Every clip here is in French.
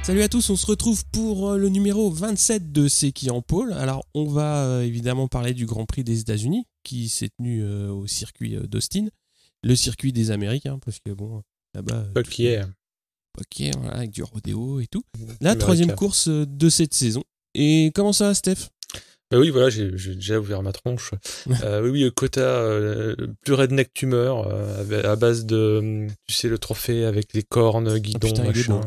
Salut à tous, on se retrouve pour le numéro 27 de C'est qui en pôle. Alors on va évidemment parler du Grand Prix des États-Unis qui s'est tenu au circuit d'Austin, le circuit des Amériques, hein, parce que bon, là-bas... Ok, voilà, avec du rodéo et tout. La troisième course de cette saison. Et comment ça va, Steph ? Bah oui, voilà, j'ai déjà ouvert ma tronche. Oui, quota plus redneck tu meurs, à base de, tu sais, le trophée avec les cornes, guidon, machin.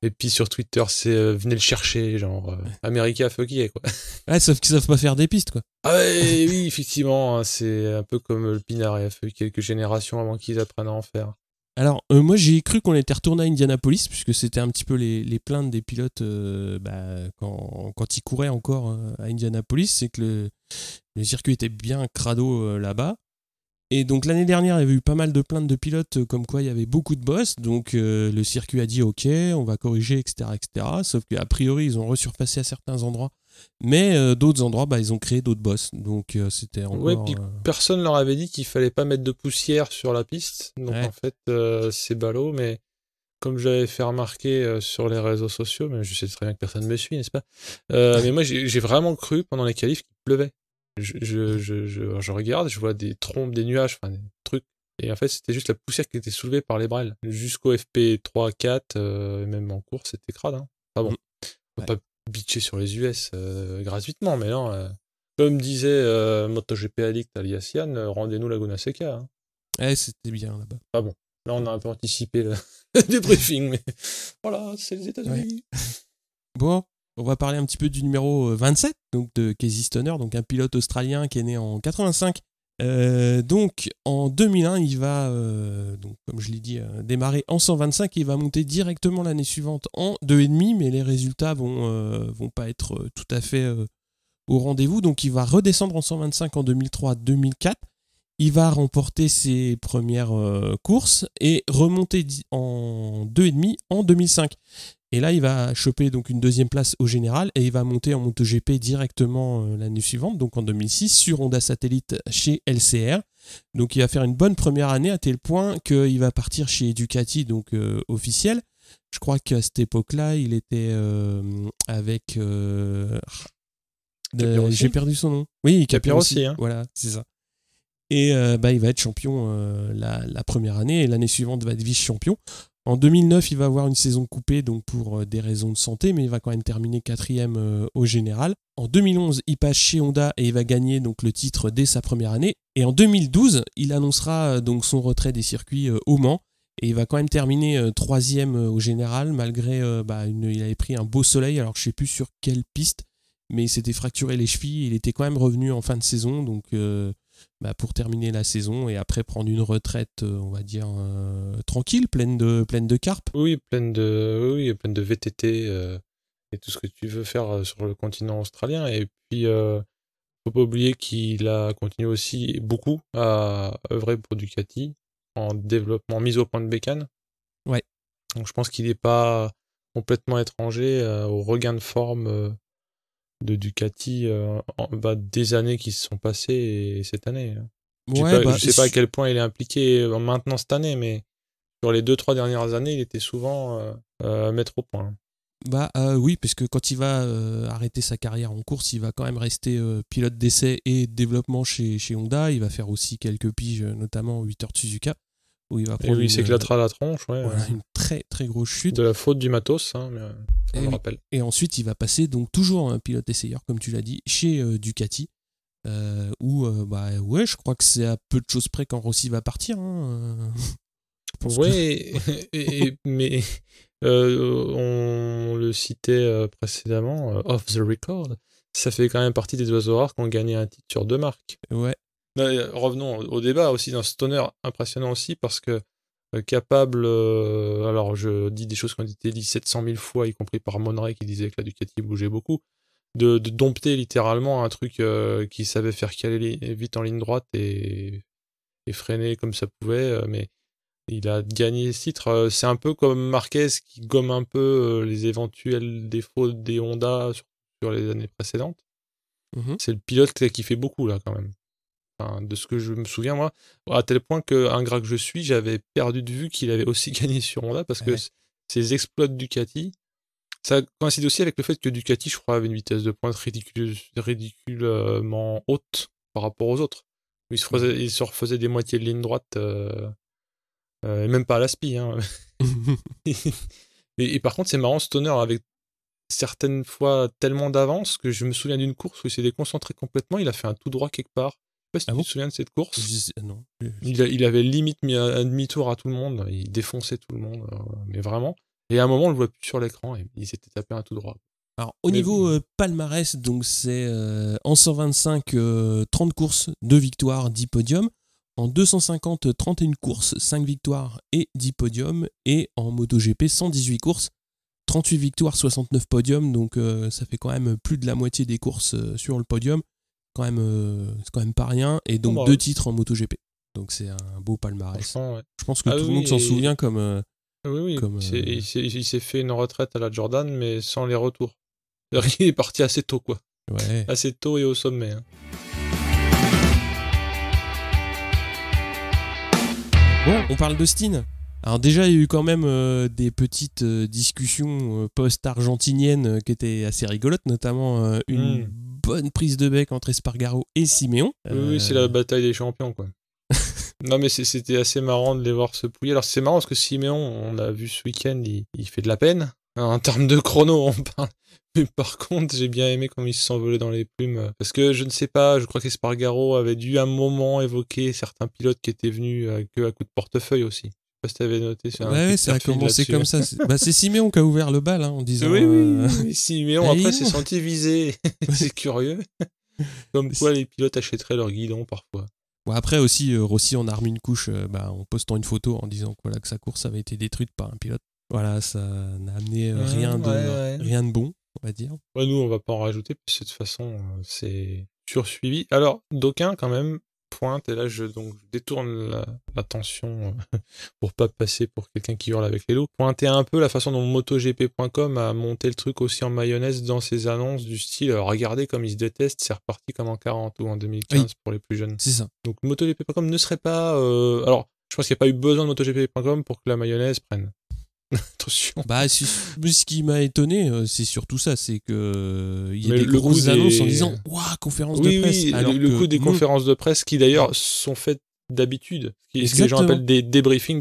Et puis sur Twitter, c'est venez le chercher, genre America fuck yeah, quoi. Ouais, sauf qu'ils savent pas faire des pistes, quoi. Ah ouais, oui, effectivement, hein, c'est un peu comme le pinard, il a fallu quelques générations avant qu'ils apprennent à en faire. Alors, moi j'ai cru qu'on était retourné à Indianapolis, puisque c'était un petit peu les plaintes des pilotes quand ils couraient encore à Indianapolis, c'est que le circuit était bien crado là-bas. Et donc l'année dernière, il y avait eu pas mal de plaintes de pilotes comme quoi il y avait beaucoup de boss. Donc le circuit a dit ok, on va corriger, etc. Sauf qu'a priori, ils ont resurfacé à certains endroits. Mais d'autres endroits, ils ont créé d'autres boss. Donc c'était encore... Ouais, puis personne leur avait dit qu'il fallait pas mettre de poussière sur la piste. Donc en fait, c'est ballot, mais comme j'avais fait remarquer sur les réseaux sociaux, mais je sais très bien que personne ne me suit, n'est-ce pas ? Mais moi, j'ai vraiment cru pendant les qualifs qu'il pleuvait. Je regarde, je vois des trompes, des nuages, enfin des trucs. Et en fait, c'était juste la poussière qui était soulevée par les brels. Jusqu'au FP3, 4, même en course, c'était crade. Hein. Ah bon, on va pas bitcher sur les US gratuitement, mais non. Comme disait MotoGP Addict alias Yann, rendez-nous Laguna Seca. Hein. Ouais, c'était bien là-bas. Ah bon, là on a un peu anticipé le débriefing, mais voilà, c'est les États-Unis. Ouais. Bon, on va parler un petit peu du numéro 27, donc de Casey Stoner, donc un pilote australien qui est né en 85. Donc en 2001, il va, donc, comme je l'ai dit, démarrer en 125 et il va monter directement l'année suivante en 2,5, mais les résultats vont pas être tout à fait au rendez-vous. Donc il va redescendre en 125 en 2003-2004. Il va remporter ses premières courses et remonter en 2,5 en 2005. Et là, il va choper donc une deuxième place au général et il va monter en MotoGP directement l'année suivante, donc en 2006, sur Honda Satellite chez LCR. Donc il va faire une bonne première année à tel point qu'il va partir chez Ducati, donc officiel. Je crois qu'à cette époque-là, il était avec... j'ai perdu son nom. Oui, Capirossi. Hein. Voilà, c'est ça. Et il va être champion la première année et l'année suivante va être vice-champion. En 2009, il va avoir une saison coupée donc pour des raisons de santé, mais il va quand même terminer 4e au général. En 2011, il passe chez Honda et il va gagner donc le titre dès sa première année. Et en 2012, il annoncera donc son retrait des circuits au Mans. Et il va quand même terminer 3e au général, malgré il avait pris un beau soleil, alors je ne sais plus sur quelle piste, mais il s'était fracturé les chevilles. Il était quand même revenu en fin de saison, donc... pour terminer la saison et après prendre une retraite, on va dire, tranquille, pleine de carpes. Oui, pleine de VTT et tout ce que tu veux faire sur le continent australien. Et puis, faut pas oublier qu'il a continué aussi beaucoup à œuvrer pour Ducati en développement, mise au point de bécane. Ouais. Donc je pense qu'il n'est pas complètement étranger au regain de forme de Ducati des années qui se sont passées et cette année. Je sais pas à quel point il est impliqué maintenant cette année, mais sur les 2-3 dernières années, il était souvent à mettre au point. Oui, parce que quand il va arrêter sa carrière en course, il va quand même rester pilote d'essai et de développement chez Honda. Il va faire aussi quelques piges, notamment 8 heures de Suzuka, où il va prendre il s'éclatera la tronche. Une très très grosse chute. De la faute du matos, hein, mais on le rappelle. Et ensuite, il va passer donc toujours un pilote essayeur, comme tu l'as dit, chez Ducati. Je crois que c'est à peu de choses près quand Rossi va partir. Hein. Ouais, mais on le citait précédemment, off the record, ça fait quand même partie des oiseaux rares qui ont gagné un titre sur 2 marques. Ouais. Revenons au débat aussi dans Stoner, impressionnant aussi parce que capable, alors je dis des choses qui ont été dites 700 000 fois, y compris par Monray qui disait que la Ducati bougeait beaucoup, de dompter littéralement un truc qui savait faire caler vite en ligne droite et freiner comme ça pouvait, mais il a gagné ce titre. C'est un peu comme Marquez qui gomme un peu les éventuels défauts des Honda sur les années précédentes. Mm-hmm. C'est le pilote qui fait beaucoup là quand même. Enfin, de ce que je me souviens moi, à tel point qu'un gras que je suis, j'avais perdu de vue qu'il avait aussi gagné sur Honda parce que ses exploits de Ducati, Ça coïncide aussi avec le fait que Ducati, je crois, avait une vitesse de pointe ridiculement haute par rapport aux autres. Ils se refaisaient des moitiés de ligne droite, et même pas à la spi. Hein. et par contre, c'est marrant, Stoner, avec certaines fois tellement d'avance que je me souviens d'une course où il s'est déconcentré complètement, il a fait un tout droit quelque part. Je sais pas si tu te souviens de cette course. Non. Il avait limite mis un demi-tour à tout le monde, il défonçait tout le monde, mais vraiment. Et à un moment, on le voit plus sur l'écran et il s'était tapé un tout droit. Alors, au niveau palmarès, donc c'est en 125, 30 courses, 2 victoires, 10 podiums. En 250, 31 courses, 5 victoires et 10 podiums. Et en MotoGP, 118 courses, 38 victoires, 69 podiums. Donc, ça fait quand même plus de la moitié des courses sur le podium. C'est quand même pas rien. Et donc, 2 titres en MotoGP. Donc, c'est un beau palmarès. Ouais. Je pense que tout le monde s'en souvient comme... Oui. Il s'est fait une retraite à la Jordan, mais sans les retours. C'est-à-dire qu'il est parti assez tôt, quoi. Ouais. Assez tôt et au sommet. Hein. Bon, on parle d'Austin. Alors déjà, il y a eu quand même des petites discussions post-argentiniennes qui étaient assez rigolotes, notamment une bonne prise de bec entre Espargaro et Siméon. Oui, c'est la bataille des champions, quoi. Non, mais c'était assez marrant de les voir se pouiller. Alors, c'est marrant parce que Siméon, on l'a vu ce week-end, il fait de la peine. En termes de chrono, on parle. Mais par contre, j'ai bien aimé comme il se s'envolait dans les plumes. Parce que je ne sais pas, je crois qu'Espargaro avait dû à un moment évoquer certains pilotes qui étaient venus à coup de portefeuille aussi. Je sais pas si t'avais noté. Ouais, ça a commencé comme ça. C'est Siméon qui a ouvert le bal en disant... Oui. Siméon, après, s'est senti visé. C'est curieux. Comme quoi les pilotes achèteraient leur guidon parfois. Bon, après aussi, Rossi en a remis une couche en postant une photo en disant que sa course avait été détruite par un pilote. Voilà, ça n'a amené rien de bon, on va dire. Ouais, nous, on va pas en rajouter, parce que de toute façon, c'est sursuivi. Alors, d'aucuns, quand même, pointe, et là, je détourne l'attention pour pas passer pour quelqu'un qui hurle avec les loups. Pointer un peu la façon dont MotoGP.com a monté le truc aussi en mayonnaise dans ses annonces du style regardez comme ils se détestent, c'est reparti comme en 40 ou en 2015 pour les plus jeunes. C'est ça. Donc MotoGP.com ne serait pas... Alors, je pense qu'il n'y a pas eu besoin de MotoGP.com pour que la mayonnaise prenne. Attention. Ce qui m'a étonné, c'est surtout ça, c'est que il y a des grosses annonces en disant waouh, conférence de presse. Oui, alors le coup des conférences de presse qui d'ailleurs sont faites d'habitude, ce que les gens appellent des débriefings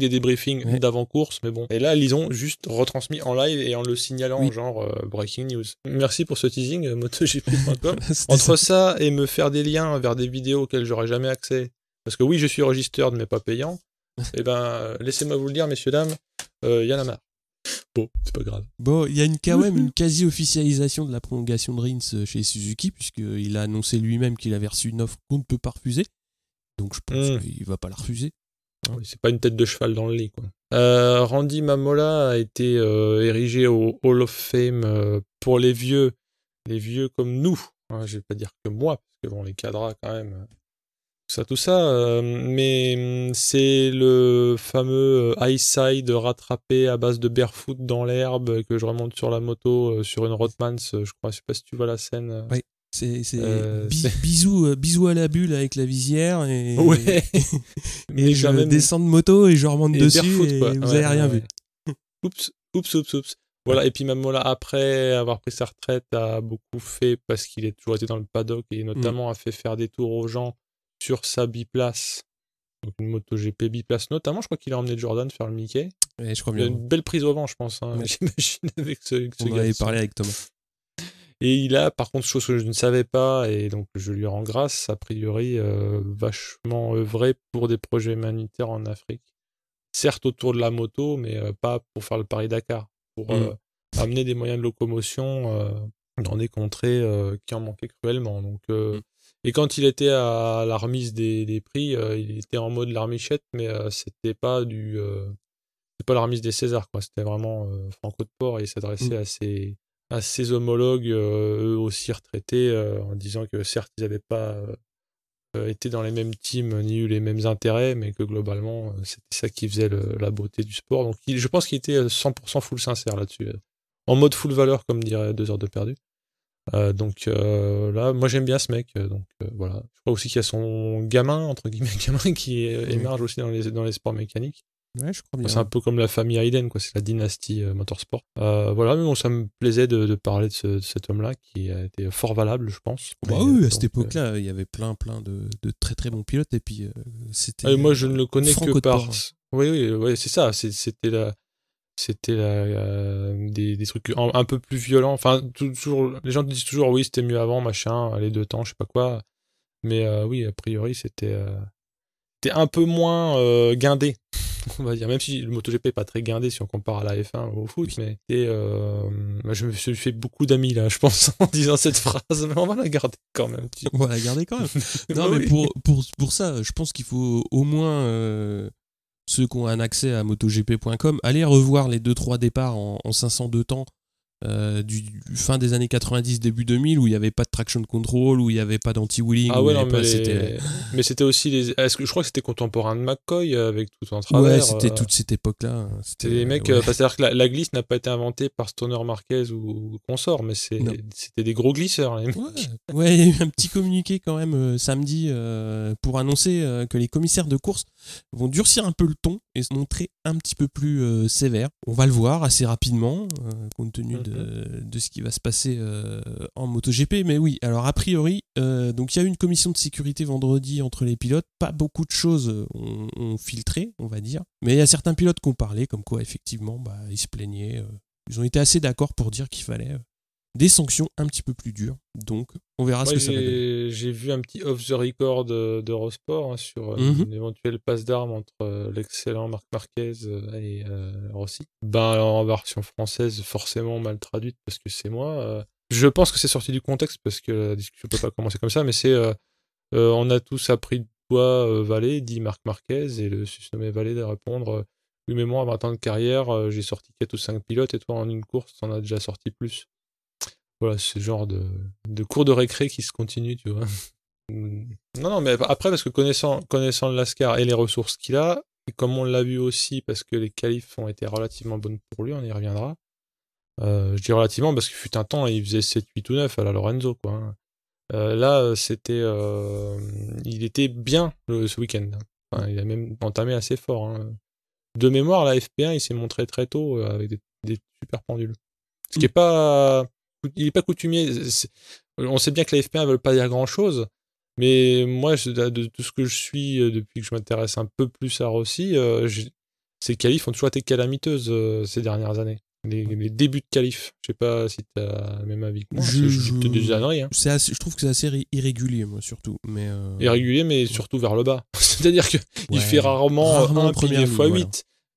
d'avant-course, mais bon. Et là, ils ont juste retransmis en live et en le signalant, genre breaking news. Merci pour ce teasing, MotoGP.com. Entre ça et me faire des liens vers des vidéos auxquelles j'aurais jamais accès, parce que oui, je suis registered mais pas payant. Eh ben, laissez-moi vous le dire, messieurs, dames, y en a marre. Bon, c'est pas grave. Bon, il y a quand même une quasi-officialisation de la prolongation de Rins chez Suzuki, puisqu'il a annoncé lui-même qu'il avait reçu une offre qu'on ne peut pas refuser. Donc je pense qu'il va pas la refuser. Hein. Oui, c'est pas une tête de cheval dans le lit, quoi. Randy Mamola a été érigé au Hall of Fame pour les vieux comme nous. Hein, je vais pas dire que moi, parce que bon, les cadras quand même... Tout ça, mais c'est le fameux high side rattrapé à base de barefoot dans l'herbe que je remonte sur la moto sur une Rothmans, je crois, je sais pas si tu vois la scène. Oui, c'est bisous à la bulle avec la visière et, ouais. et je descends de moto et je remonte dessus barefoot, et vous avez rien vu. Oups. Voilà, et puis même là, après avoir pris sa retraite, a beaucoup fait parce qu'il a toujours été dans le paddock et notamment a fait faire des tours aux gens sur sa biplace, donc une MotoGP biplace notamment, je crois qu'il a emmené Jordan faire le Mickey. Ouais, je crois bien. Il a une belle prise au vent, je pense, hein, j'imagine, avec ce on avait parlé avec Thomas. Et il a, par contre, chose que je ne savais pas, et donc je lui rends grâce, a priori, vachement œuvré pour des projets humanitaires en Afrique. Certes autour de la moto, mais pas pour faire le Paris-Dakar, pour amener des moyens de locomotion dans des contrées qui en manquaient cruellement. Donc... Et quand il était à la remise des prix, il était en mode larmichette, mais c'était pas la remise des Césars, quoi. C'était vraiment Franco de Port et il s'adressait à ses homologues, eux aussi retraités, en disant que certes ils n'avaient pas été dans les mêmes teams ni eu les mêmes intérêts, mais que globalement c'était ça qui faisait la beauté du sport. Donc je pense qu'il était 100% full sincère là-dessus, en mode full valeur comme dirait 2 heures de perdu. Donc là, moi j'aime bien ce mec, donc voilà. Je crois aussi qu'il y a son gamin, entre guillemets, qui émerge aussi dans les sports mécaniques. Ouais, je crois bien. C'est un peu comme la famille Hayden, quoi. C'est la dynastie motorsport. Voilà, mais bon, ça me plaisait de parler de cet homme-là qui a été fort valable, je pense. Bah oui, à cette époque-là, il y avait plein de très très bons pilotes et puis c'était. Moi, je ne le connais que par. Port. Oui, c'est ça. C'était des trucs un peu plus violents. Enfin, toujours, les gens disent toujours oui, c'était mieux avant, machin, les 2 temps, je sais pas quoi. Mais oui, a priori, c'était un peu moins guindé, on va dire. Même si le MotoGP est pas très guindé si on compare à la F1 ou au foot, mais je me suis fait beaucoup d'amis là, je pense, en disant cette phrase, mais on va la garder quand même. On va la garder quand même. Non, bah mais oui. pour ça, je pense qu'il faut au moins ceux qui ont un accès à MotoGP.com aller revoir les 2-3 départs en 502 temps du fin des années 90, début 2000, où il n'y avait pas de traction control, où il n'y avait pas d'anti-wheeling. Ah ouais, non, mais c'était aussi est-ce que je crois que c'était contemporain de McCoy avec tout en travers. Ouais, c'était toute cette époque-là. C'était des mecs, c'est-à-dire que la glisse n'a pas été inventée par Stoner Marquez ou consort, mais c'était des gros glisseurs. Les mecs. Ouais, il y a eu un petit communiqué quand même samedi pour annoncer que les commissaires de course vont durcir un peu le ton et se montrer un petit peu plus sévères. On va le voir assez rapidement, compte tenu de ce qui va se passer en MotoGP. Mais oui, alors a priori, donc il y a eu une commission de sécurité vendredi entre les pilotes. Pas beaucoup de choses ont filtré, on va dire. Mais il y a certains pilotes qui ont parlé, comme quoi effectivement, ils se plaignaient. Ils ont été assez d'accord pour dire qu'il fallait des sanctions un petit peu plus dures. Donc, on verra ce que ça va donner. J'ai vu un petit off the record d'Eurosport sur une éventuelle passe d'armes entre l'excellent Marc Marquez et Rossi. En version française, forcément mal traduite parce que c'est moi. Je pense que c'est sorti du contexte parce que la discussion peut pas commencer comme ça, mais c'est on a tous appris de toi, Vallée, dit Marc Marquez, et le susnommé Vallée de répondre oui, mais moi, à 20 ans de carrière, j'ai sorti 4 ou 5 pilotes, et toi, en une course, t'en as déjà sorti plus. Voilà, c'est le genre de cours de récré qui se continue, tu vois. Non, mais après, parce que connaissant le Lascar et les ressources qu'il a, et comme on l'a vu aussi, parce que les qualifs ont été relativement bonnes pour lui, on y reviendra. Je dis relativement parce qu'il fut un temps, il faisait 7, 8 ou 9 à la Lorenzo, quoi. Là, il était bien ce week-end. Enfin, il a même entamé assez fort. Hein. De mémoire, la FP1, il s'est montré très tôt avec des super pendules. Ce qui est pas... Il n'est pas coutumier. On sait bien que la FP1 ne veut pas dire grand-chose, mais moi, de tout ce que je suis depuis que je m'intéresse un peu plus à Rossi, ces qualifs ont toujours été calamiteuses ces dernières années. Les débuts de qualif. Je sais pas si tu as le même avis que moi. Je te dis des âneries. Hein. Je trouve que c'est assez irrégulier, moi, surtout. Irrégulier, mais surtout vers le bas. C'est-à-dire qu'il fait rarement 1 pilier x 8, voilà.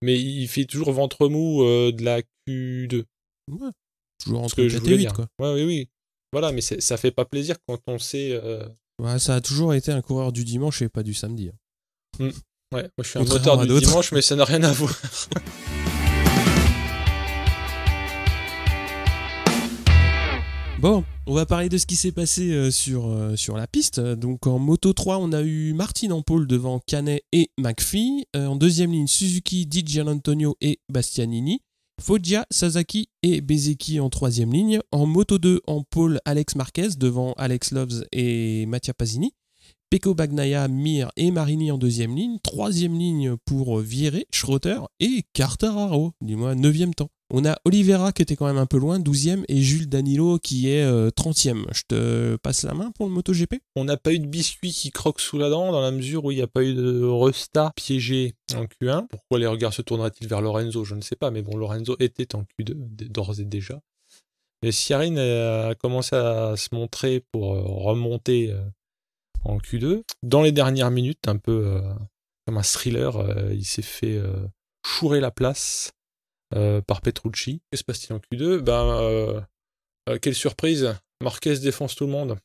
Mais il fait toujours ventre mou de la Q2. Ouais. Toujours entre 4 et 8, quoi. Ouais, oui. Voilà, mais ça fait pas plaisir quand on sait... Ouais, ça a toujours été un coureur du dimanche et pas du samedi. Ouais, moi je suis un moteur du dimanche, mais ça n'a rien à voir. Bon, on va parler de ce qui s'est passé sur la piste. Donc en Moto 3, on a eu Martin en pole devant Canet et McPhee. En deuxième ligne, Suzuki, Di Gianantonio et Bastianini. Foggia, Sasaki et Bezzecchi en troisième ligne. En Moto 2, en pole, Alex Marquez devant Alex Loves et Mattia Pasini. Pecco Bagnaia, Mir et Marini en deuxième ligne. Troisième ligne pour Vieré, Schroeter et Quartararo, dis-moi, 9e temps. On a Oliveira qui était quand même un peu loin, 12e, et Jules Danilo qui est 30e. Je te passe la main pour le MotoGP. On n'a pas eu de biscuit qui croque sous la dent dans la mesure où il n'y a pas eu de Resta piégé en Q1. Pourquoi les regards se tourneraient-ils vers Lorenzo? Je ne sais pas, mais bon, Lorenzo était en Q2 d'ores et déjà. Mais Sciarrin a commencé à se montrer pour remonter en Q2. Dans les dernières minutes, un peu comme un thriller, il s'est fait chourer la place par Petrucci. Que se passe-t-il en Q2 ? Quelle surprise, Marquez défonce tout le monde.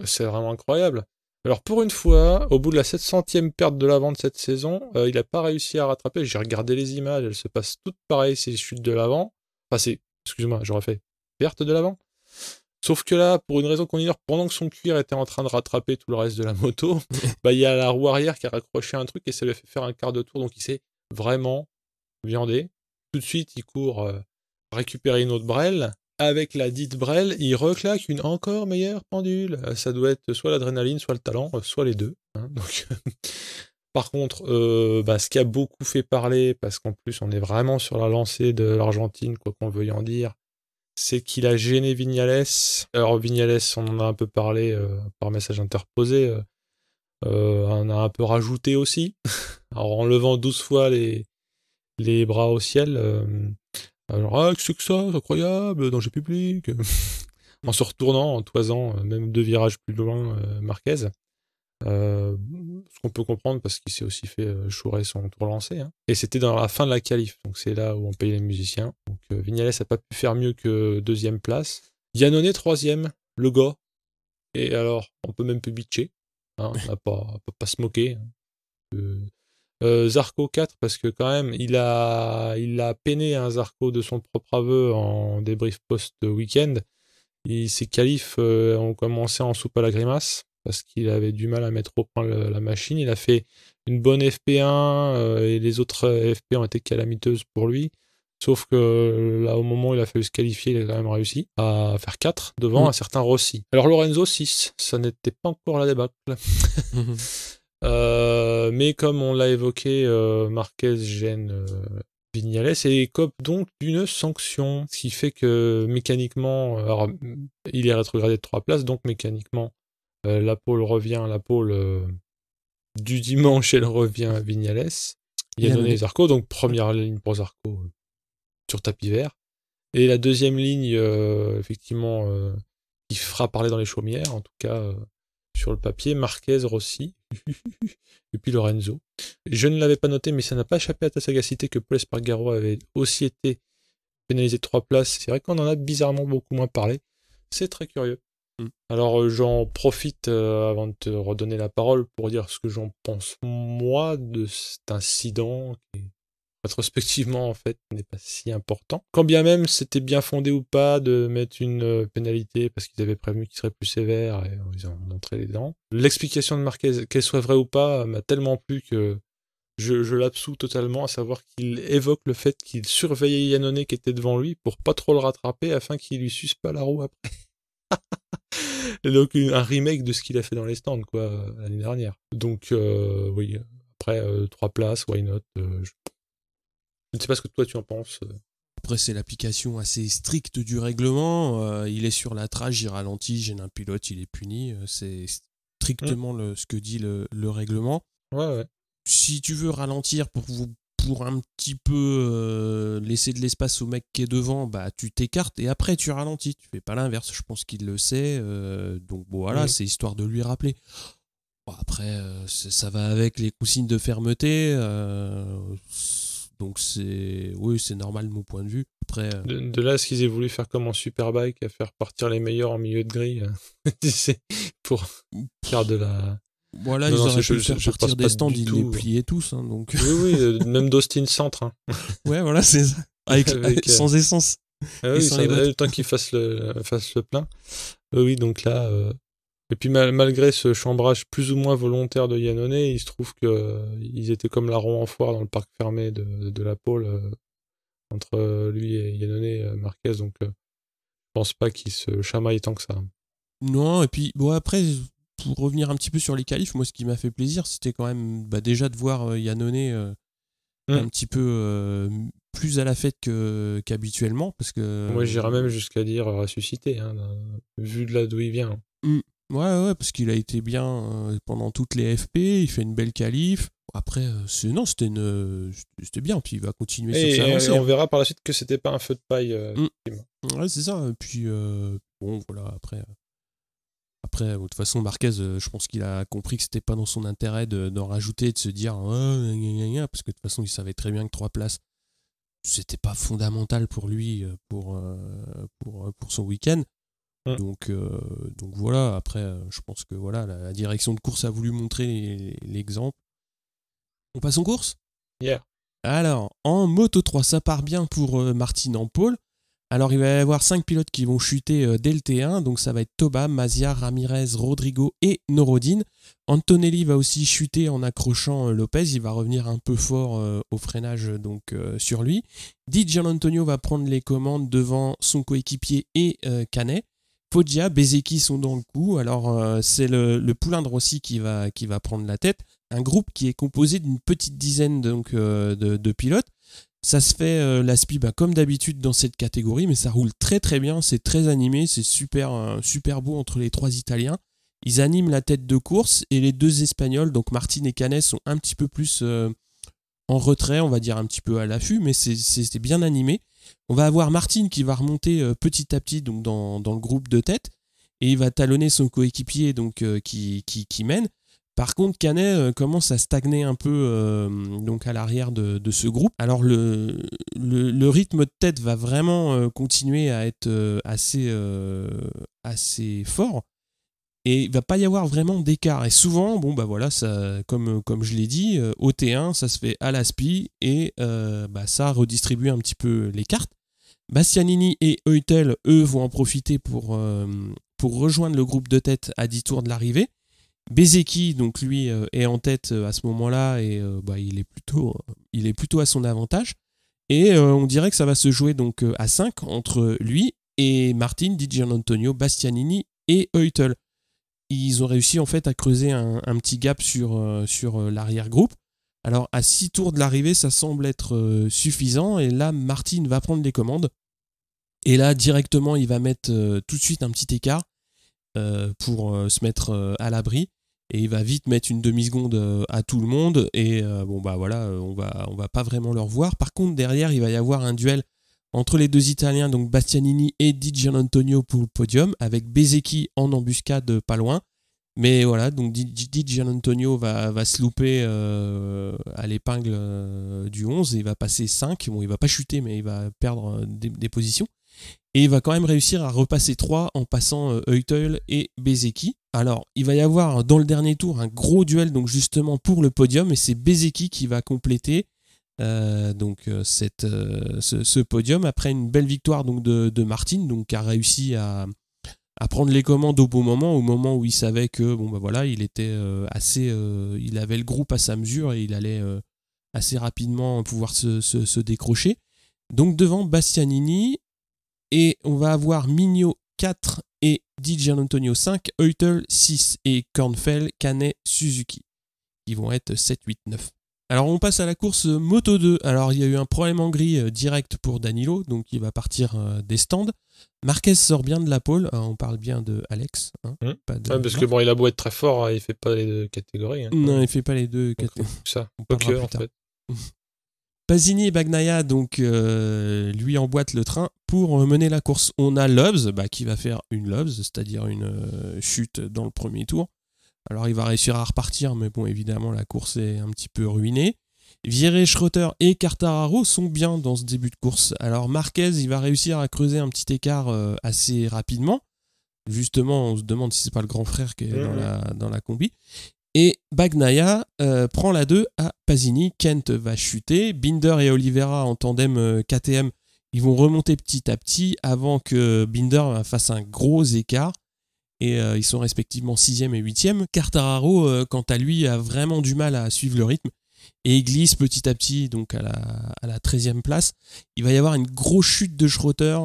C'est vraiment incroyable. Alors pour une fois, au bout de la 700e perte de l'avant de cette saison, il n'a pas réussi à rattraper. J'ai regardé les images, elles se passent toutes pareilles, ces chutes de l'avant. Enfin, excuse-moi, j'aurais fait perte de l'avant. Sauf que là, pour une raison qu'on ignore, pendant que son cuir était en train de rattraper tout le reste de la moto, il y a la roue arrière qui a raccroché un truc et ça lui a fait faire un quart de tour, donc il s'est vraiment viandé. Tout de suite, il court récupérer une autre brelle. Avec la dite brelle, il reclaque une encore meilleure pendule. Ça doit être soit l'adrénaline, soit le talent, soit les deux. Hein, donc Par contre, ce qui a beaucoup fait parler, parce qu'en plus on est vraiment sur la lancée de l'Argentine, quoi qu'on veuille en dire, c'est qu'il a gêné Viñales. Alors Viñales, on en a un peu parlé par message interposé, on a un peu rajouté aussi, alors en levant 12 fois les bras au ciel, alors qu'est-ce que ça, c'est incroyable, danger public, en se retournant, en toisant même 2 virages plus loin Marquez. Ce qu'on peut comprendre parce qu'il s'est aussi fait chourer son tour lancé. Hein. Et c'était dans la fin de la qualif, donc c'est là où on paye les musiciens. Donc Viñales n'a pas pu faire mieux que 2e place. Iannone 3e, le gars. Et alors, on peut même plus bitcher. Hein, on peut pas se moquer. Hein. Zarco 4, parce que quand même, il a peiné un Zarco de son propre aveu en débrief post-week-end. Ses qualifs ont commencé en soupe à la grimace, parce qu'il avait du mal à mettre au point la machine. Il a fait une bonne FP1 et les autres FP ont été calamiteuses pour lui. Sauf que là, au moment où il a fallu se qualifier, il a quand même réussi à faire 4 devant un certain Rossi. Alors Lorenzo 6, ça n'était pas encore la débâcle. Mais comme on l'a évoqué, Marquez gêne Viñales et écope donc d'une sanction, ce qui fait que mécaniquement, alors, il est rétrogradé de 3 places, donc mécaniquement, la pole revient, la pole du dimanche, elle revient à Viñales. Iannone et Zarco, donc première ligne pour Zarco sur tapis vert. Et la deuxième ligne, effectivement, qui fera parler dans les chaumières, en tout cas sur le papier, Marquez, Rossi, et puis Lorenzo. Je ne l'avais pas noté, mais ça n'a pas échappé à ta sagacité que Paul Espargaro avait aussi été pénalisé de 3 places. C'est vrai qu'on en a bizarrement beaucoup moins parlé. C'est très curieux. Alors j'en profite avant de te redonner la parole pour dire ce que j'en pense moi de cet incident qui rétrospectivement en fait n'est pas si important. Quand bien même c'était bien fondé ou pas de mettre une pénalité parce qu'ils avaient prévenu qu'il serait plus sévère et ils ont montré les dents. L'explication de Marquez, qu'elle soit vraie ou pas, m'a tellement plu que je l'absous totalement, à savoir qu'il évoque le fait qu'il surveillait Iannone qui était devant lui pour pas trop le rattraper afin qu'il lui suce pas la roue après. Et donc un remake de ce qu'il a fait dans les stands quoi l'année dernière. Donc oui, après 3 places, why not je ne sais pas ce que toi tu en penses. Après c'est l'application assez stricte du règlement, il est sur la trace, il ralentit, gêne un pilote, il est puni, c'est strictement ce que dit le règlement. Ouais. Si tu veux ralentir pour un petit peu laisser de l'espace au mec qui est devant, bah tu t'écartes et après tu ralentis. Tu fais pas l'inverse, je pense qu'il le sait. Donc bon, voilà, c'est histoire de lui rappeler. Bon, après, ça va avec les consignes de fermeté. Donc c'est normal de mon point de vue. Après, de là à ce qu'ils aient voulu faire comme en Superbike, à faire partir les meilleurs en milieu de grille, pour faire de la... Voilà, ils auraient pu le faire partir des stands, ils les pliaient tous. Hein, donc... Oui, même d'Austin Centre. Hein. Ouais, voilà, c'est ça. Avec sans essence. Ah oui, sans le temps qu'il fasse le plein. Oui, donc là... Et puis malgré ce chambrage plus ou moins volontaire de Iannone, il se trouve qu'ils étaient comme larrons en foire dans le parc fermé de la pole entre lui et Iannone Marquez. Donc je pense pas qu'ils se chamaillent tant que ça. Non, et puis bon après... Pour revenir un petit peu sur les qualifs, moi ce qui m'a fait plaisir, c'était quand même déjà de voir Iannone un petit peu plus à la fête qu'habituellement. Parce que, moi j'irais même jusqu'à dire ressuscité, hein, vu de là d'où il vient. Ouais, parce qu'il a été bien pendant toutes les FP, il fait une belle qualif. Après, c'était bien, puis il va continuer sur sa lancée. Et on verra par la suite que c'était pas un feu de paille. Ouais, c'est ça. Et puis, bon, voilà, après, de toute façon, Marquez, je pense qu'il a compris que c'était pas dans son intérêt d'en rajouter, de se dire parce que de toute façon, il savait très bien que 3 places, c'était pas fondamental pour lui pour son week-end. Donc voilà, après, je pense que voilà, la direction de course a voulu montrer l'exemple. On passe en course ? Yeah. Alors, en Moto 3, ça part bien pour Martin en pôle. Alors, il va y avoir 5 pilotes qui vont chuter dès le T1. Donc, ça va être Toba, Mazia, Ramirez, Rodrigo et Norodine. Antonelli va aussi chuter en accrochant Lopez. Il va revenir un peu fort au freinage donc sur lui. Di Gianantonio va prendre les commandes devant son coéquipier et Canet. Foggia, Bezeki sont dans le coup. Alors, c'est le poulain de Rossi qui va prendre la tête. un groupe qui est composé d'une petite dizaine donc, de pilotes. Ça se fait l'Aspi comme d'habitude dans cette catégorie, mais ça roule très très bien, c'est très animé, c'est super, super beau entre les 3 Italiens. Ils animent la tête de course et les 2 Espagnols, donc Martin et Canet, sont un petit peu plus en retrait, on va dire un petit peu à l'affût, mais c'est bien animé. On va avoir Martin qui va remonter petit à petit donc dans le groupe de tête et il va talonner son coéquipier donc, qui mène. Par contre, Canet commence à stagner un peu donc à l'arrière de ce groupe. Alors le rythme de tête va vraiment continuer à être assez fort et il ne va pas y avoir vraiment d'écart. Et souvent, ça, comme je l'ai dit, au T1, ça se fait à l'Aspi et ça redistribue un petit peu les cartes. Bastianini et Eutel, eux, vont en profiter pour rejoindre le groupe de tête à 10 tours de l'arrivée. Bezzecchi, donc lui, est en tête à ce moment-là et il est plutôt à son avantage. Et on dirait que ça va se jouer donc à 5 entre lui et Martin, Di Giannantonio, Bastianini et Eutel. Ils ont réussi en fait à creuser un petit gap sur l'arrière-groupe. Alors à 6 tours de l'arrivée, ça semble être suffisant et là Martin va prendre les commandes. Et là directement il va mettre tout de suite un petit écart pour se mettre à l'abri. Et il va vite mettre une demi-seconde à tout le monde et on va pas vraiment le revoir. Par contre derrière il va y avoir un duel entre les 2 Italiens, donc Bastianini et Di Giannantonio pour le podium, avec Bezzecchi en embuscade pas loin. Mais voilà, donc Di Giannantonio va se louper à l'épingle du 11 et il va passer 5. Bon, il va pas chuter mais il va perdre des positions. Et il va quand même réussir à repasser 3 en passant Eutel et Bezzecchi. Alors, il va y avoir dans le dernier tour un gros duel donc justement pour le podium et c'est Bezzecchi qui va compléter ce podium après une belle victoire donc, de Martin, donc, qui a réussi à prendre les commandes au bon moment, au moment où il savait que il était il avait le groupe à sa mesure et il allait assez rapidement pouvoir se décrocher. Donc devant Bastianini, et on va avoir Mignot 4 et Di Giannantonio 5, Eutel 6 et Kornfeld, Canet, Suzuki qui vont être 7, 8, 9. Alors on passe à la course Moto 2. Alors il y a eu un problème en gris direct pour Danilo, donc il va partir des stands. Marquez sort bien de la pole, on parle bien de Alex. Parce que il a beau être très fort, il fait pas les 2 catégories. Non, il fait pas les 2 catégories. Ça, ok en fait. Pasini et Bagnaia donc lui emboîtent le train pour mener la course. On a Loves qui va faire une Loves, c'est-à-dire une chute dans le premier tour. Alors il va réussir à repartir, mais bon évidemment la course est un petit peu ruinée. Vieré, Schroeter et Quartararo sont bien dans ce début de course. Alors Marquez il va réussir à creuser un petit écart assez rapidement. Justement on se demande si c'est pas le grand frère qui est dans la combi. Et Bagnaia prend la 2 à Pasini. Kent va chuter. Binder et Oliveira en tandem KTM, ils vont remonter petit à petit avant que Binder fasse un gros écart. Et ils sont respectivement 6e et 8e. Quartararo, quant à lui, a vraiment du mal à suivre le rythme. Et il glisse petit à petit donc à la 13e place. Il va y avoir une grosse chute de Schroeter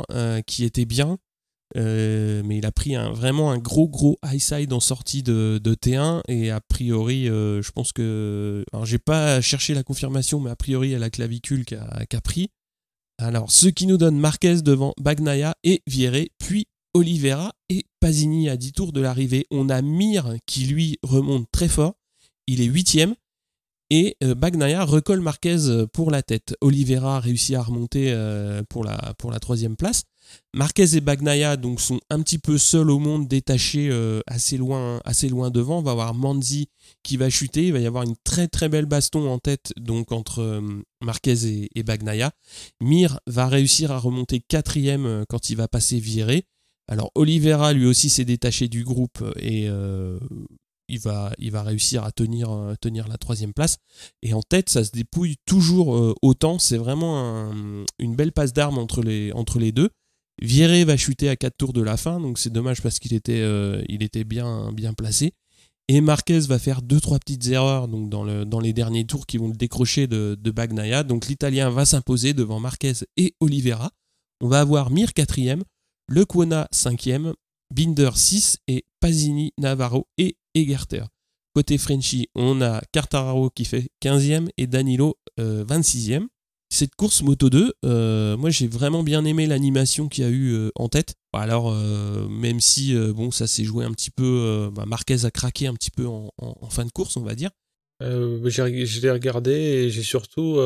qui était bien. Mais il a pris vraiment un gros high side en sortie de T1 et a priori je pense que, alors j'ai pas cherché la confirmation, mais a priori il y a la clavicule qu'a pris. Alors ce qui nous donne Marquez devant Bagnaia et Vieré, puis Oliveira et Pasini à 10 tours de l'arrivée. On a Mir qui lui remonte très fort, il est 8e. Et Bagnaia recolle Marquez pour la tête. Oliveira réussit à remonter pour la 3e place. Marquez et Bagnaia donc, sont un petit peu seuls au monde, détachés assez loin devant. On va avoir Manzi qui va chuter. Il va y avoir une très très belle baston en tête donc, entre Marquez et Bagnaia. Mir va réussir à remonter 4e quand il va passer Vieré. Alors Oliveira lui aussi s'est détaché du groupe et il va réussir à tenir la 3e place. Et en tête, ça se dépouille toujours autant. C'est vraiment une belle passe d'armes entre les deux. Vieré va chuter à 4 tours de la fin, donc c'est dommage parce qu'il était bien placé. Et Marquez va faire 2-3 petites erreurs donc dans les derniers tours qui vont le décrocher de Bagnaia. Donc l'Italien va s'imposer devant Marquez et Oliveira. On va avoir Mir 4e, Lecuona 5e, Binder 6 et Pasini, Navarro et Egerter. Côté Frenchy, on a Quartararo qui fait 15e et Danilo 26e. Cette course Moto 2, moi j'ai vraiment bien aimé l'animation qu'il y a eu en tête. Alors, même si ça s'est joué un petit peu, Marquez a craqué un petit peu en fin de course, on va dire. Je l'ai regardé et j'ai surtout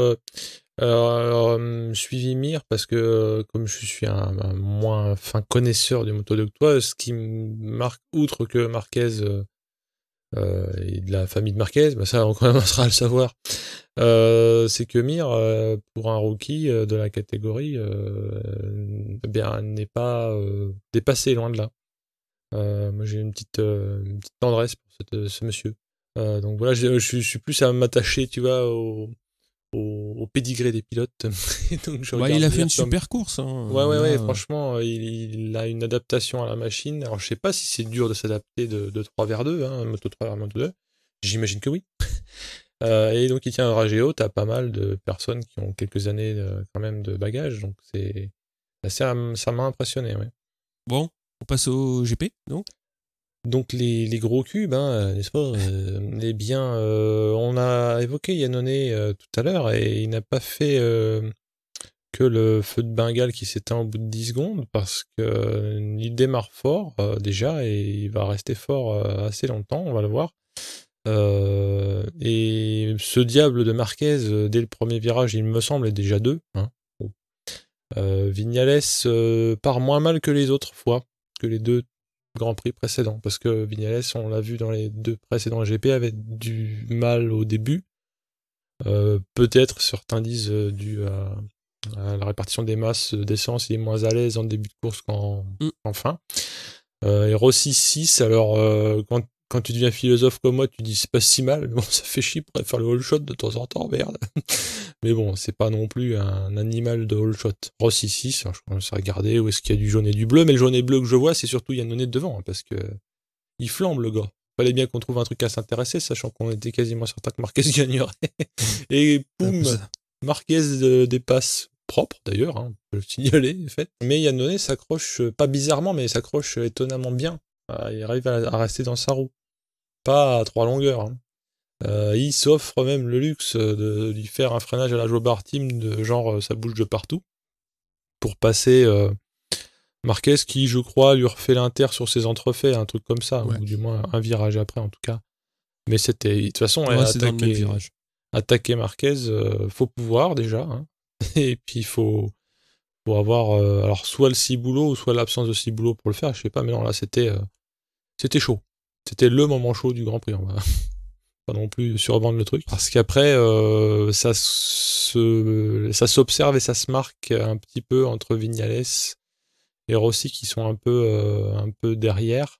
suivi Mir parce que comme je suis un moins fin connaisseur du Moto 2 que toi, ce qui me marque, outre que Marquez et de la famille de Marquez, ça on commencera à le savoir, c'est que Mir, pour un rookie de la catégorie, n'est pas dépassé, loin de là. Moi j'ai une petite tendresse pour ce monsieur. Donc voilà, je suis plus à m'attacher, tu vois, au pédigré des pilotes. Donc il a fait une super course. Hein. Ouais, franchement, il a une adaptation à la machine. Alors je sais pas si c'est dur de s'adapter de 3 vers 2, hein, Moto 3 vers Moto 2. J'imagine que oui. Et donc il tient un Rageo, t'as pas mal de personnes qui ont quelques années quand même de bagage, donc ça m'a impressionné, ouais. Bon, on passe au GP, donc. Donc les gros cubes, n'est-ce pas eh bien, on a évoqué Yannone tout à l'heure et il n'a pas fait que le feu de Bengale qui s'éteint au bout de 10 secondes parce que il démarre fort déjà et il va rester fort assez longtemps, on va le voir. Et ce diable de Marquez dès le premier virage, il me semble, est déjà 2. Hein. Vignales part moins mal que les autres fois, que les 2 Grand Prix précédents, parce que Vignales, on l'a vu dans les 2 précédents GP, avait du mal au début. Peut-être, certains disent, dû à la répartition des masses d'essence, il est moins à l'aise en début de course qu'en fin. Et Rossi 6, alors quand tu deviens philosophe comme moi, tu dis c'est pas si mal, mais bon, ça fait chier pour faire le whole shot de temps en temps, merde. Mais bon, c'est pas non plus un animal de whole shot. Rossi 6, alors je commence à regarder où est-ce qu'il y a du jaune et du bleu, mais le jaune et bleu que je vois, c'est surtout Yannone devant, hein, parce que il flambe le gars. Fallait bien qu'on trouve un truc à s'intéresser, sachant qu'on était quasiment certain que Marquez gagnerait. Et boum, Marquez dépasse propre d'ailleurs, hein, on peut le signaler, en fait. Mais Yannone s'accroche, pas bizarrement, mais s'accroche étonnamment bien. Il arrive à rester dans sa roue. Pas à 3 longueurs. Hein. Il s'offre même le luxe de lui faire un freinage à la Jobard Team de genre ça bouge de partout pour passer Marquez qui, je crois, lui refait l'inter sur ses entrefaits, un truc comme ça, ou du moins un virage après en tout cas. Mais c'était, de toute façon, attaquer Marquez, faut pouvoir déjà, hein. Et puis il faut avoir alors soit le ciboulot ou soit l'absence de ciboulot pour le faire, je sais pas, mais non là c'était chaud. C'était le moment chaud du Grand Prix, on va pas non plus survendre le truc, parce qu'après ça s'observe et ça se marque un petit peu entre Vignales et Rossi qui sont un peu derrière.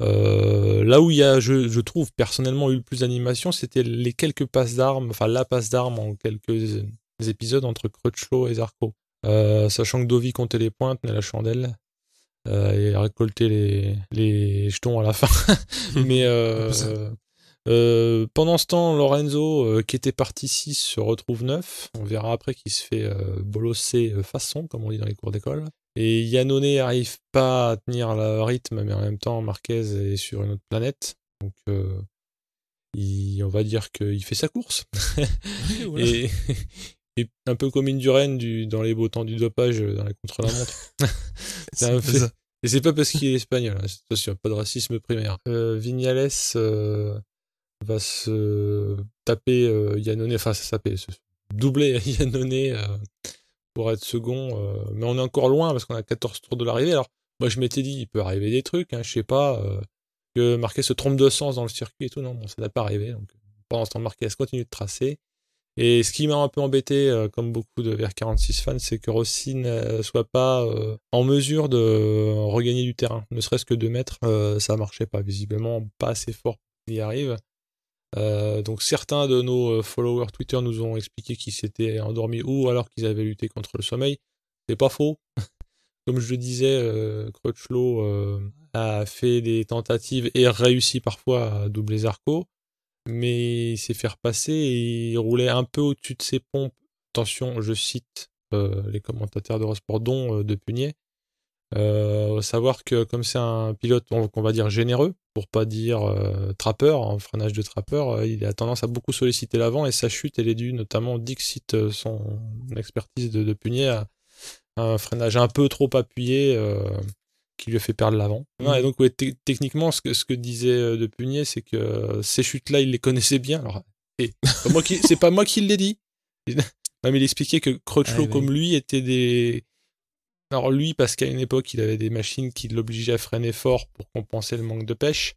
Là où il y a, je trouve personnellement eu le plus d'animation, c'était les quelques passes d'armes, enfin la passe d'armes en quelques épisodes entre Crutchlow et Zarco. Sachant que Dovi comptait les points, tenait la chandelle et récoltait les jetons à la fin. Mais pendant ce temps, Lorenzo, qui était parti 6, se retrouve 9. On verra après qu'il se fait bolosser façon, comme on dit dans les cours d'école. Et Yannone n'arrive pas à tenir le rythme, mais en même temps, Marquez est sur une autre planète. Donc, on va dire qu'il fait sa course. Oui, voilà. et un peu comme Indurain dans les beaux temps du dopage dans les contre-la-montre. Et c'est pas parce qu'il est espagnol, hein, c'est sûr, pas de racisme primaire. Vignales va se taper Yannone, enfin se doubler Yannone pour être second, mais on est encore loin parce qu'on a 14 tours de l'arrivée. Alors moi je m'étais dit il peut arriver des trucs, hein, je sais pas, que Marquez se trompe de sens dans le circuit et tout, non, ça n'a pas arrivé. Donc pendant ce temps Marquez continue de tracer. Et ce qui m'a un peu embêté, comme beaucoup de VR46 fans, c'est que Rossi ne soit pas en mesure de regagner du terrain, ne serait-ce que 2 mètres, ça marchait pas, visiblement pas assez fort pour qu'il y arrive. Donc certains de nos followers Twitter nous ont expliqué qu'ils s'étaient endormis ou alors qu'ils avaient lutté contre le sommeil. C'est pas faux. Comme je le disais, Crutchlow a fait des tentatives et réussi parfois à doubler Zarco, mais il s'est fait repasser et il roulait un peu au-dessus de ses pompes. Attention, je cite les commentateurs d'Eurosport, dont De Punier. Savoir que comme c'est un pilote, qu'on va dire généreux, pour pas dire trappeur, en freinage de trappeur, il a tendance à beaucoup solliciter l'avant et sa chute, elle est due notamment, Dixit, son expertise de Punier, à un freinage un peu trop appuyé qui lui a fait perdre l'avant. Et donc, ouais, techniquement, ce que disait De Punier, c'est que ces chutes-là, il les connaissait bien. Alors, c'est pas moi qui l'ai dit. Mais il expliquait que Crutchlow, comme lui, était des... Alors lui, parce qu'à une époque, il avait des machines qui l'obligeaient à freiner fort pour compenser le manque de pêche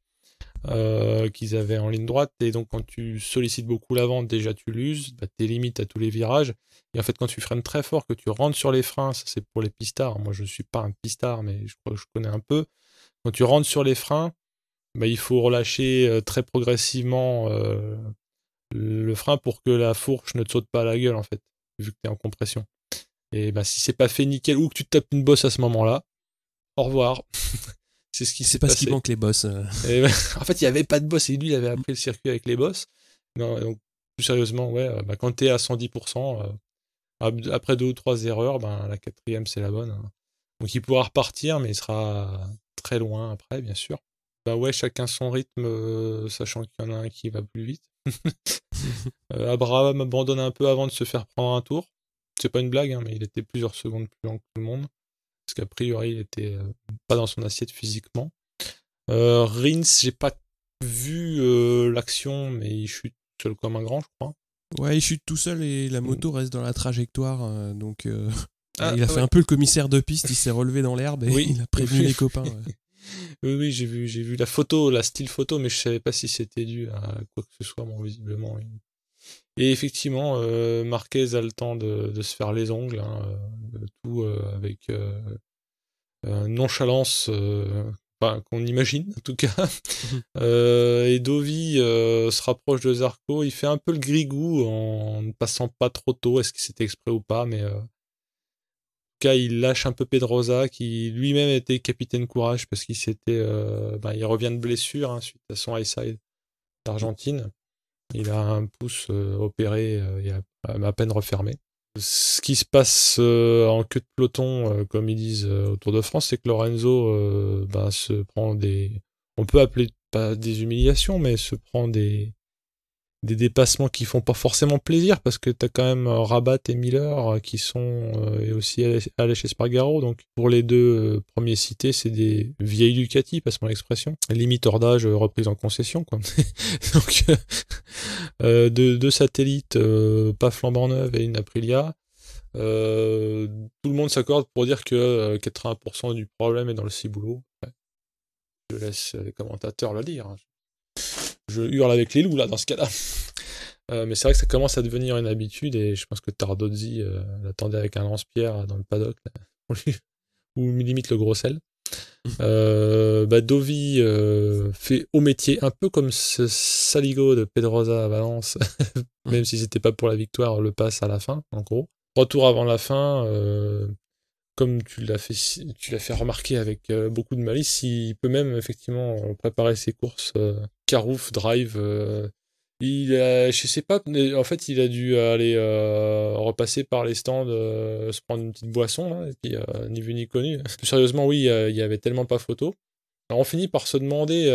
qu'ils avaient en ligne droite. Et donc, quand tu sollicites beaucoup l'avant, déjà tu l'uses, t'es limite à tous les virages. Et en fait, quand tu freines très fort, que tu rentres sur les freins, ça c'est pour les pistards. Moi, je ne suis pas un pistard, mais je crois que je connais un peu. Quand tu rentres sur les freins, il faut relâcher très progressivement le frein pour que la fourche ne te saute pas à la gueule, en fait, vu que tu es en compression. Et si c'est pas fait nickel ou que tu te tapes une bosse à ce moment-là, au revoir. C'est ce qui s'est passé. C'est parce qu'il manque les bosses. En fait, il n'y avait pas de boss et lui, il avait appris le circuit avec les boss. Non, donc, plus sérieusement, quand tu es à 110%, après 2 ou 3 erreurs, la 4e, c'est la bonne. Hein. Donc, il pourra repartir, mais il sera très loin après, bien sûr. Chacun son rythme, sachant qu'il y en a un qui va plus vite. Abraham abandonne un peu avant de se faire prendre un tour. C'est pas une blague, hein, mais il était plusieurs secondes plus lent que tout le monde. Parce qu'a priori, il était pas dans son assiette physiquement. Rins, j'ai pas vu l'action, mais il chute seul comme un grand, je crois. Ouais, il chute tout seul et la moto reste dans la trajectoire. Donc, il a fait un peu le commissaire de piste, il s'est relevé dans l'herbe et il a prévenu les copains. Ouais. Oui, j'ai vu la photo, la style photo, mais je savais pas si c'était dû à quoi que ce soit, visiblement. Et effectivement, Marquez a le temps de se faire les ongles, hein, tout avec nonchalance, qu'on imagine en tout cas. Et Dovi se rapproche de Zarco, il fait un peu le grigou en ne passant pas trop tôt, est-ce que c'était exprès ou pas, mais en tout cas il lâche un peu Pedrosa qui lui-même était capitaine courage parce qu'il il revient de blessure hein, suite à son high side d'Argentine. Il a un pouce opéré il y a à peine refermé. Ce qui se passe en queue de peloton, comme ils disent au Tour de France, c'est que Lorenzo se prend on peut appeler pas des humiliations, mais se prend des dépassements qui font pas forcément plaisir, parce que t'as quand même Rabat et Miller qui sont et aussi Aleix Espargaro, donc pour les deux premiers cités, c'est des vieilles Ducati, passe-moi l'expression, limite hors d'âge reprise en concession, quoi. Donc deux satellites pas flambant neuves et une Aprilia. Tout le monde s'accorde pour dire que 80% du problème est dans le ciboulot. Ouais. Je laisse les commentateurs le dire. Je hurle avec les loups là dans ce cas-là. Mais c'est vrai que ça commence à devenir une habitude et je pense que Tardozzi l'attendait avec un lance-pierre dans le paddock là, ou limite le gros sel. Dovi fait au métier un peu comme ce Saligo de Pedrosa à Valence, même si c'était pas pour la victoire, le passe à la fin en gros. Retour avant la fin, comme tu l'as fait remarquer avec beaucoup de malice, il peut même effectivement préparer ses courses Carouf Drive. Je sais pas, en fait il a dû aller repasser par les stands, se prendre une petite boisson là, et puis ni vu ni connu. Plus sérieusement, oui, il y avait tellement pas photo. Alors on finit par se demander,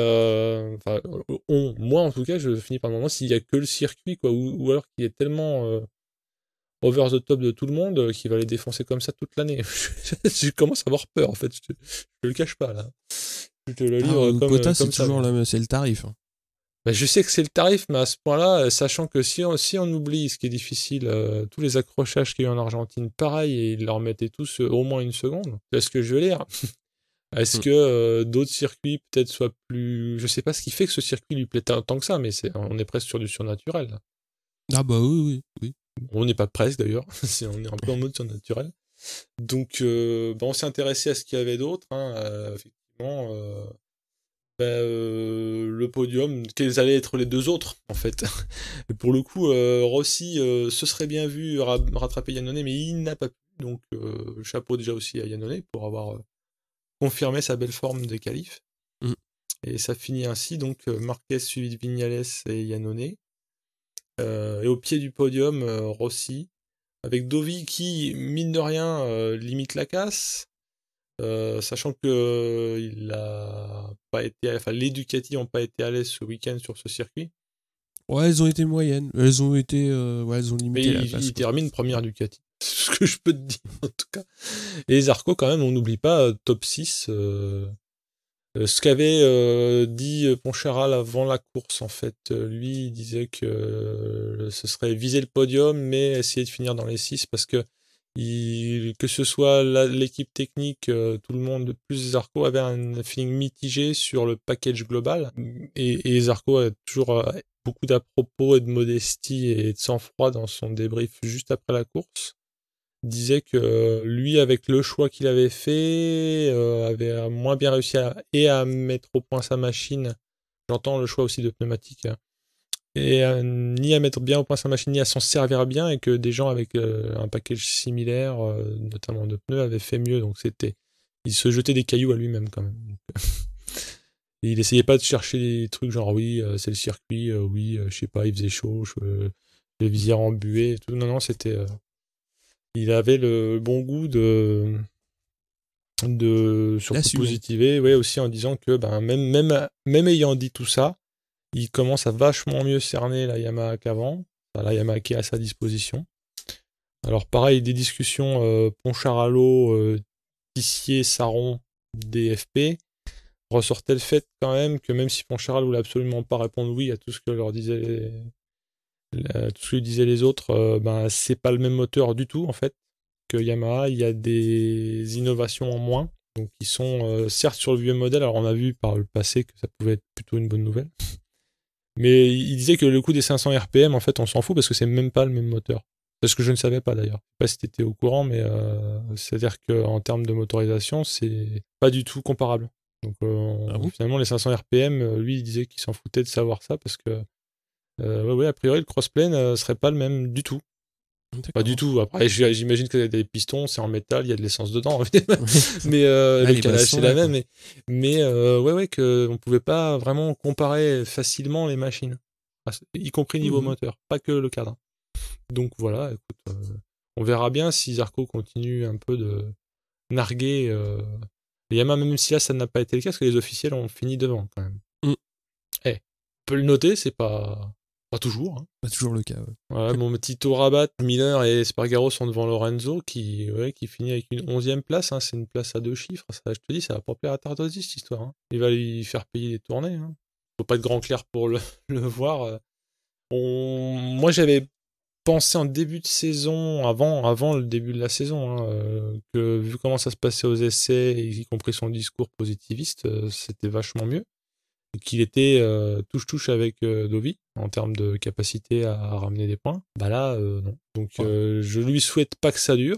moi en tout cas, je finis par me demander s'il y a que le circuit, quoi, ou alors qu'il est tellement over the top de tout le monde qui va les défoncer comme ça toute l'année. Je commence à avoir peur en fait, je le cache pas là. Je te le livre comme quota, comme c'est ça. toujours c'est le tarif. Hein. Je sais que c'est le tarif, mais à ce point-là, sachant que si on oublie ce qui est difficile, tous les accrochages qu'il y a eu en Argentine, pareil, et ils leur mettaient tous au moins une seconde. C'est ce que je veux dire. Est-ce que d'autres circuits peut-être soient plus... Je sais pas ce qui fait que ce circuit lui plaît tant que ça, mais on est presque sur du surnaturel. Là. Ah bah oui. On n'est pas presque d'ailleurs, on est un peu en mode surnaturel. Donc on s'est intéressé à ce qu'il y avait d'autre. Hein, effectivement, le podium, quels allaient être les deux autres en fait. Et pour le coup, Rossi se serait bien vu rattraper Iannone, mais il n'a pas pu. Donc chapeau déjà aussi à Iannone pour avoir confirmé sa belle forme des qualifs. Et ça finit ainsi, donc Marquez suivi de Vignales et Iannone. Et au pied du podium, Rossi, avec Dovi qui, mine de rien, limite la casse. Sachant que les Ducati n'ont pas été à l'aise ce week-end sur ce circuit. Ouais, elles ont été moyennes. Elles ont limité la passe. Il termine première Ducati. C'est ce que je peux te dire, en tout cas. Et Zarco, quand même, on n'oublie pas, top 6. Ce qu'avait dit Poncharal avant la course, en fait, lui, il disait que ce serait viser le podium, mais essayer de finir dans les 6, parce que que ce soit l'équipe technique, tout le monde, plus Zarco avait un feeling mitigé sur le package global. Et Zarco a toujours beaucoup d'à-propos et de modestie et de sang-froid dans son débrief juste après la course. Il disait que lui, avec le choix qu'il avait fait, avait moins bien réussi à mettre au point sa machine. J'entends le choix aussi de pneumatique. Et ni à mettre bien au point sa machine, ni à s'en servir bien, et que des gens avec un package similaire, notamment de pneus, avaient fait mieux. Donc il se jetait des cailloux à lui-même quand même. Et il essayait pas de chercher des trucs genre oui, c'est le circuit, oui, je sais pas, il faisait chaud, les visières embuées et tout. Non, c'était... il avait le bon goût de surtout positiver, ouais, aussi en disant que même ayant dit tout ça, il commence à vachement mieux cerner la Yamaha qu'avant, la Yamaha qui est à sa disposition. Alors pareil, des discussions Poncharalo, Tissier, Saron, DFP, ressortait le fait quand même que même si Poncharal voulait absolument pas répondre oui à tout ce que leur disaient les autres, c'est pas le même moteur du tout en fait que Yamaha. Il y a des innovations en moins, donc ils sont certes sur le vieux modèle. Alors on a vu par le passé que ça pouvait être plutôt une bonne nouvelle, mais il disait que le coup des 500 RPM, en fait on s'en fout parce que c'est même pas le même moteur. C'est ce que je ne savais pas d'ailleurs. Je sais pas si tu étais au courant, mais c'est-à-dire qu'en termes de motorisation, c'est pas du tout comparable. Donc finalement les 500 RPM, lui il disait qu'il s'en foutait de savoir ça parce que a priori le crossplane serait pas le même du tout. Pas du tout. Après j'imagine que des pistons, c'est en métal, il y a de l'essence dedans, mais le calage c'est la même. Mais que on pouvait pas vraiment comparer facilement les machines, y compris niveau moteur, pas que le cadre. Donc voilà, écoute, on verra bien si Zarco continue un peu de narguer les Yamaha, même si là ça n'a pas été le cas, parce que les officiels ont fini devant quand même. On peut le noter, c'est pas toujours. Hein. Pas toujours le cas. Ouais, mon petit Rabat, Miller et Espargaro sont devant Lorenzo qui finit avec une 11e place. Hein. C'est une place à 2 chiffres. Ça, je te dis, ça va pas plaire à Tardosi cette histoire. Hein. Il va lui faire payer les tournées. Hein. Faut pas être grand clair pour le voir. Moi j'avais pensé en début de saison, avant le début de la saison, que vu comment ça se passait aux essais, y compris son discours positiviste, c'était vachement mieux. Et qu'il était touche-touche avec Dovi en termes de capacité à ramener des points. Bah là, non. Donc je lui souhaite pas que ça dure,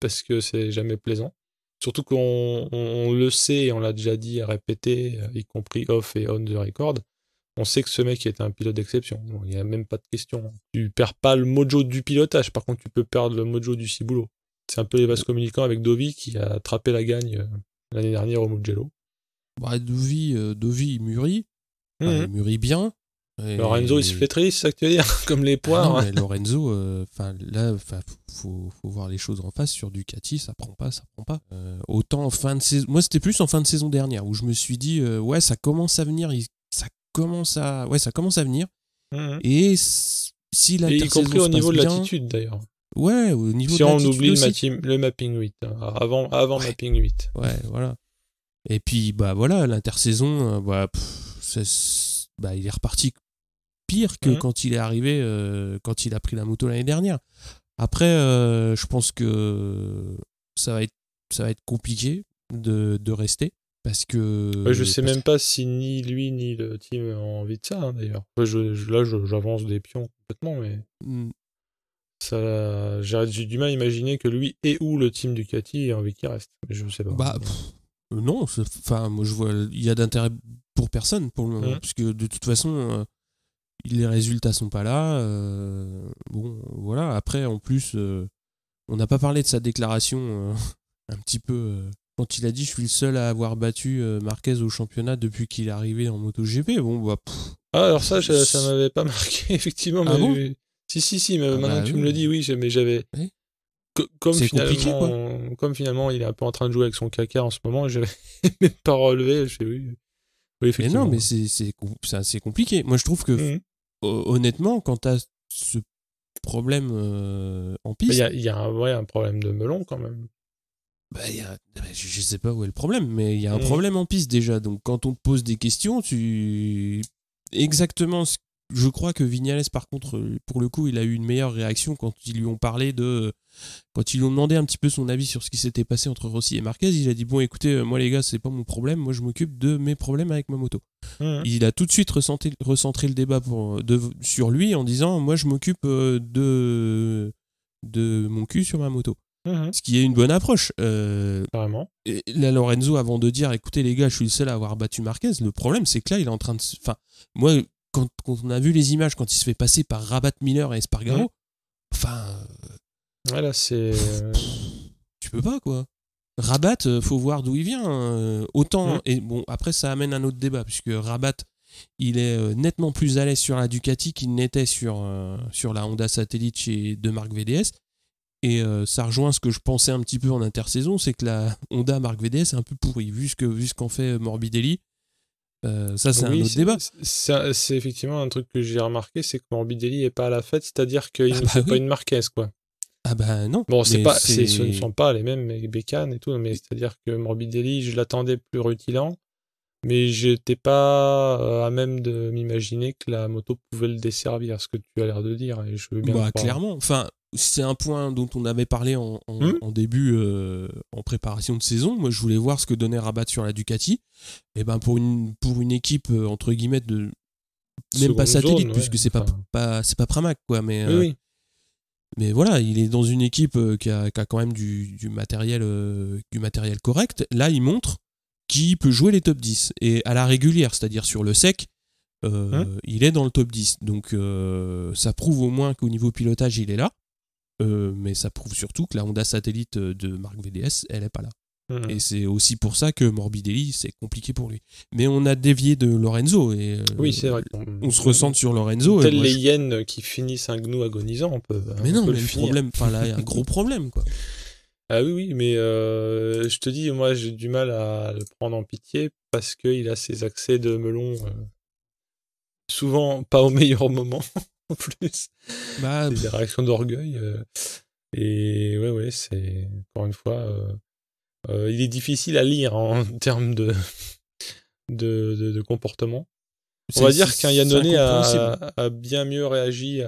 parce que c'est jamais plaisant. Surtout qu'on le sait, et on l'a déjà dit à répéter, y compris off et on the record, on sait que ce mec est un pilote d'exception. Il n'y a même pas de question. Tu perds pas le mojo du pilotage, par contre tu peux perdre le mojo du ciboulot. C'est un peu les vases communicants avec Dovi qui a attrapé la gagne l'année dernière au Mugello. Dovi il mûrit. Il mûrit bien. Et... Lorenzo il se flétrit, c'est ça que tu veux dire, comme les poires. Non, mais Lorenzo, faut voir les choses en face. Sur Ducati, ça prend pas. Autant en fin de saison. Moi, c'était plus en fin de saison dernière où je me suis dit, ça commence à venir. Ça commence à venir. Et si la y compris au niveau de l'attitude d'ailleurs. Ouais, au niveau si de on oublie le mapping 8, avant mapping 8. Ouais, voilà. Et puis l'intersaison, il est reparti pire que quand il est arrivé, quand il a pris la moto l'année dernière. Après, je pense que ça va être compliqué de rester. Parce que... je sais même pas si ni lui ni le team ont envie de ça, hein, d'ailleurs. J'avance des pions complètement, mais... j'ai du mal à imaginer que lui et ou le team Ducati aient envie qu'il reste. Mais je sais pas. Non, moi je vois, il y a d'intérêt pour personne pour le moment, puisque de toute façon, les résultats sont pas là. Bon, voilà. Après, en plus, on n'a pas parlé de sa déclaration un petit peu... quand il a dit je suis le seul à avoir battu Marquez au championnat depuis qu'il est arrivé en MotoGP. Bon, alors ça m'avait pas marqué, effectivement. Ah bon si, mais maintenant que tu me le dis, oui, mais j'avais... c'est compliqué, quoi. Comme finalement il est un peu en train de jouer avec son caca en ce moment, j'avais même pas relevé. Je fais oui, effectivement. Mais non, mais c'est assez compliqué. Moi, je trouve que honnêtement, quand t'as ce problème en piste, il y a un problème de melon quand même. Je sais pas où est le problème, mais il y a un problème en piste déjà. Donc quand on te pose des questions, exactement. Je crois que Vignales, par contre, pour le coup, il a eu une meilleure réaction quand ils lui ont parlé quand ils lui ont demandé un petit peu son avis sur ce qui s'était passé entre Rossi et Marquez. Il a dit bon, écoutez, moi les gars, c'est pas mon problème. Moi, je m'occupe de mes problèmes avec ma moto. Il a tout de suite recentré le débat sur lui en disant moi, je m'occupe de mon cul sur ma moto. Ce qui est une bonne approche. Carrément. Là, Lorenzo, avant de dire écoutez les gars, je suis le seul à avoir battu Marquez, le problème c'est que là, il est en train de. Enfin, moi, quand on a vu les images, quand il se fait passer par Rabat, Miller et Espargaro, enfin. Voilà, c'est. Tu peux pas, quoi. Rabat, faut voir d'où il vient. Autant. Et bon, après, ça amène un autre débat, puisque Rabat, il est nettement plus à l'aise sur la Ducati qu'il n'était sur la Honda Satellite de marque VDS. Et ça rejoint ce que je pensais un petit peu en intersaison, c'est que la Honda marque VDS est un peu pourrie, vu ce qu'en fait Morbidelli. Ça, c'est un autre débat. C'est effectivement un truc que j'ai remarqué, c'est que Morbidelli est pas à la fête, c'est-à-dire qu'il ne fait pas une Marquez, quoi. Ah bah non. Bon, ce ne sont pas les mêmes bécanes et tout, mais c'est-à-dire que Morbidelli, je l'attendais plus rutilant, mais j'étais pas à même de m'imaginer que la moto pouvait le desservir, ce que tu as l'air de dire, et je veux bien croire. Clairement. Enfin, c'est un point dont on avait parlé en début, en préparation de saison. Moi, je voulais voir ce que donnait Rabat sur la Ducati. Et ben pour une équipe entre guillemets de même pas satellite, puisque c'est pas Pramac, quoi. Mais mais voilà, il est dans une équipe qui a quand même du matériel correct. Là, il montre qu'il peut jouer les top 10 et à la régulière, c'est-à-dire sur le sec. Il est dans le top 10. Donc ça prouve au moins qu'au niveau pilotage, il est là. Mais ça prouve surtout que la Honda Satellite de marque VDS, elle est pas là. Et c'est aussi pour ça que Morbidelli, c'est compliqué pour lui. Mais on a dévié de Lorenzo. Et, oui, c'est vrai. On se ressente sur Lorenzo. Tels les hyènes qui finissent un gnou agonisant, on peut. Mais non, mais le problème, là, il y a un gros problème, quoi. Ah oui, mais je te dis, moi, j'ai du mal à le prendre en pitié parce qu'il a ses accès de melon souvent pas au meilleur moment, en plus. Des réactions d'orgueil. Et ouais, c'est, encore une fois, il est difficile à lire en termes de comportement. On va dire qu'un Iannone a bien mieux réagi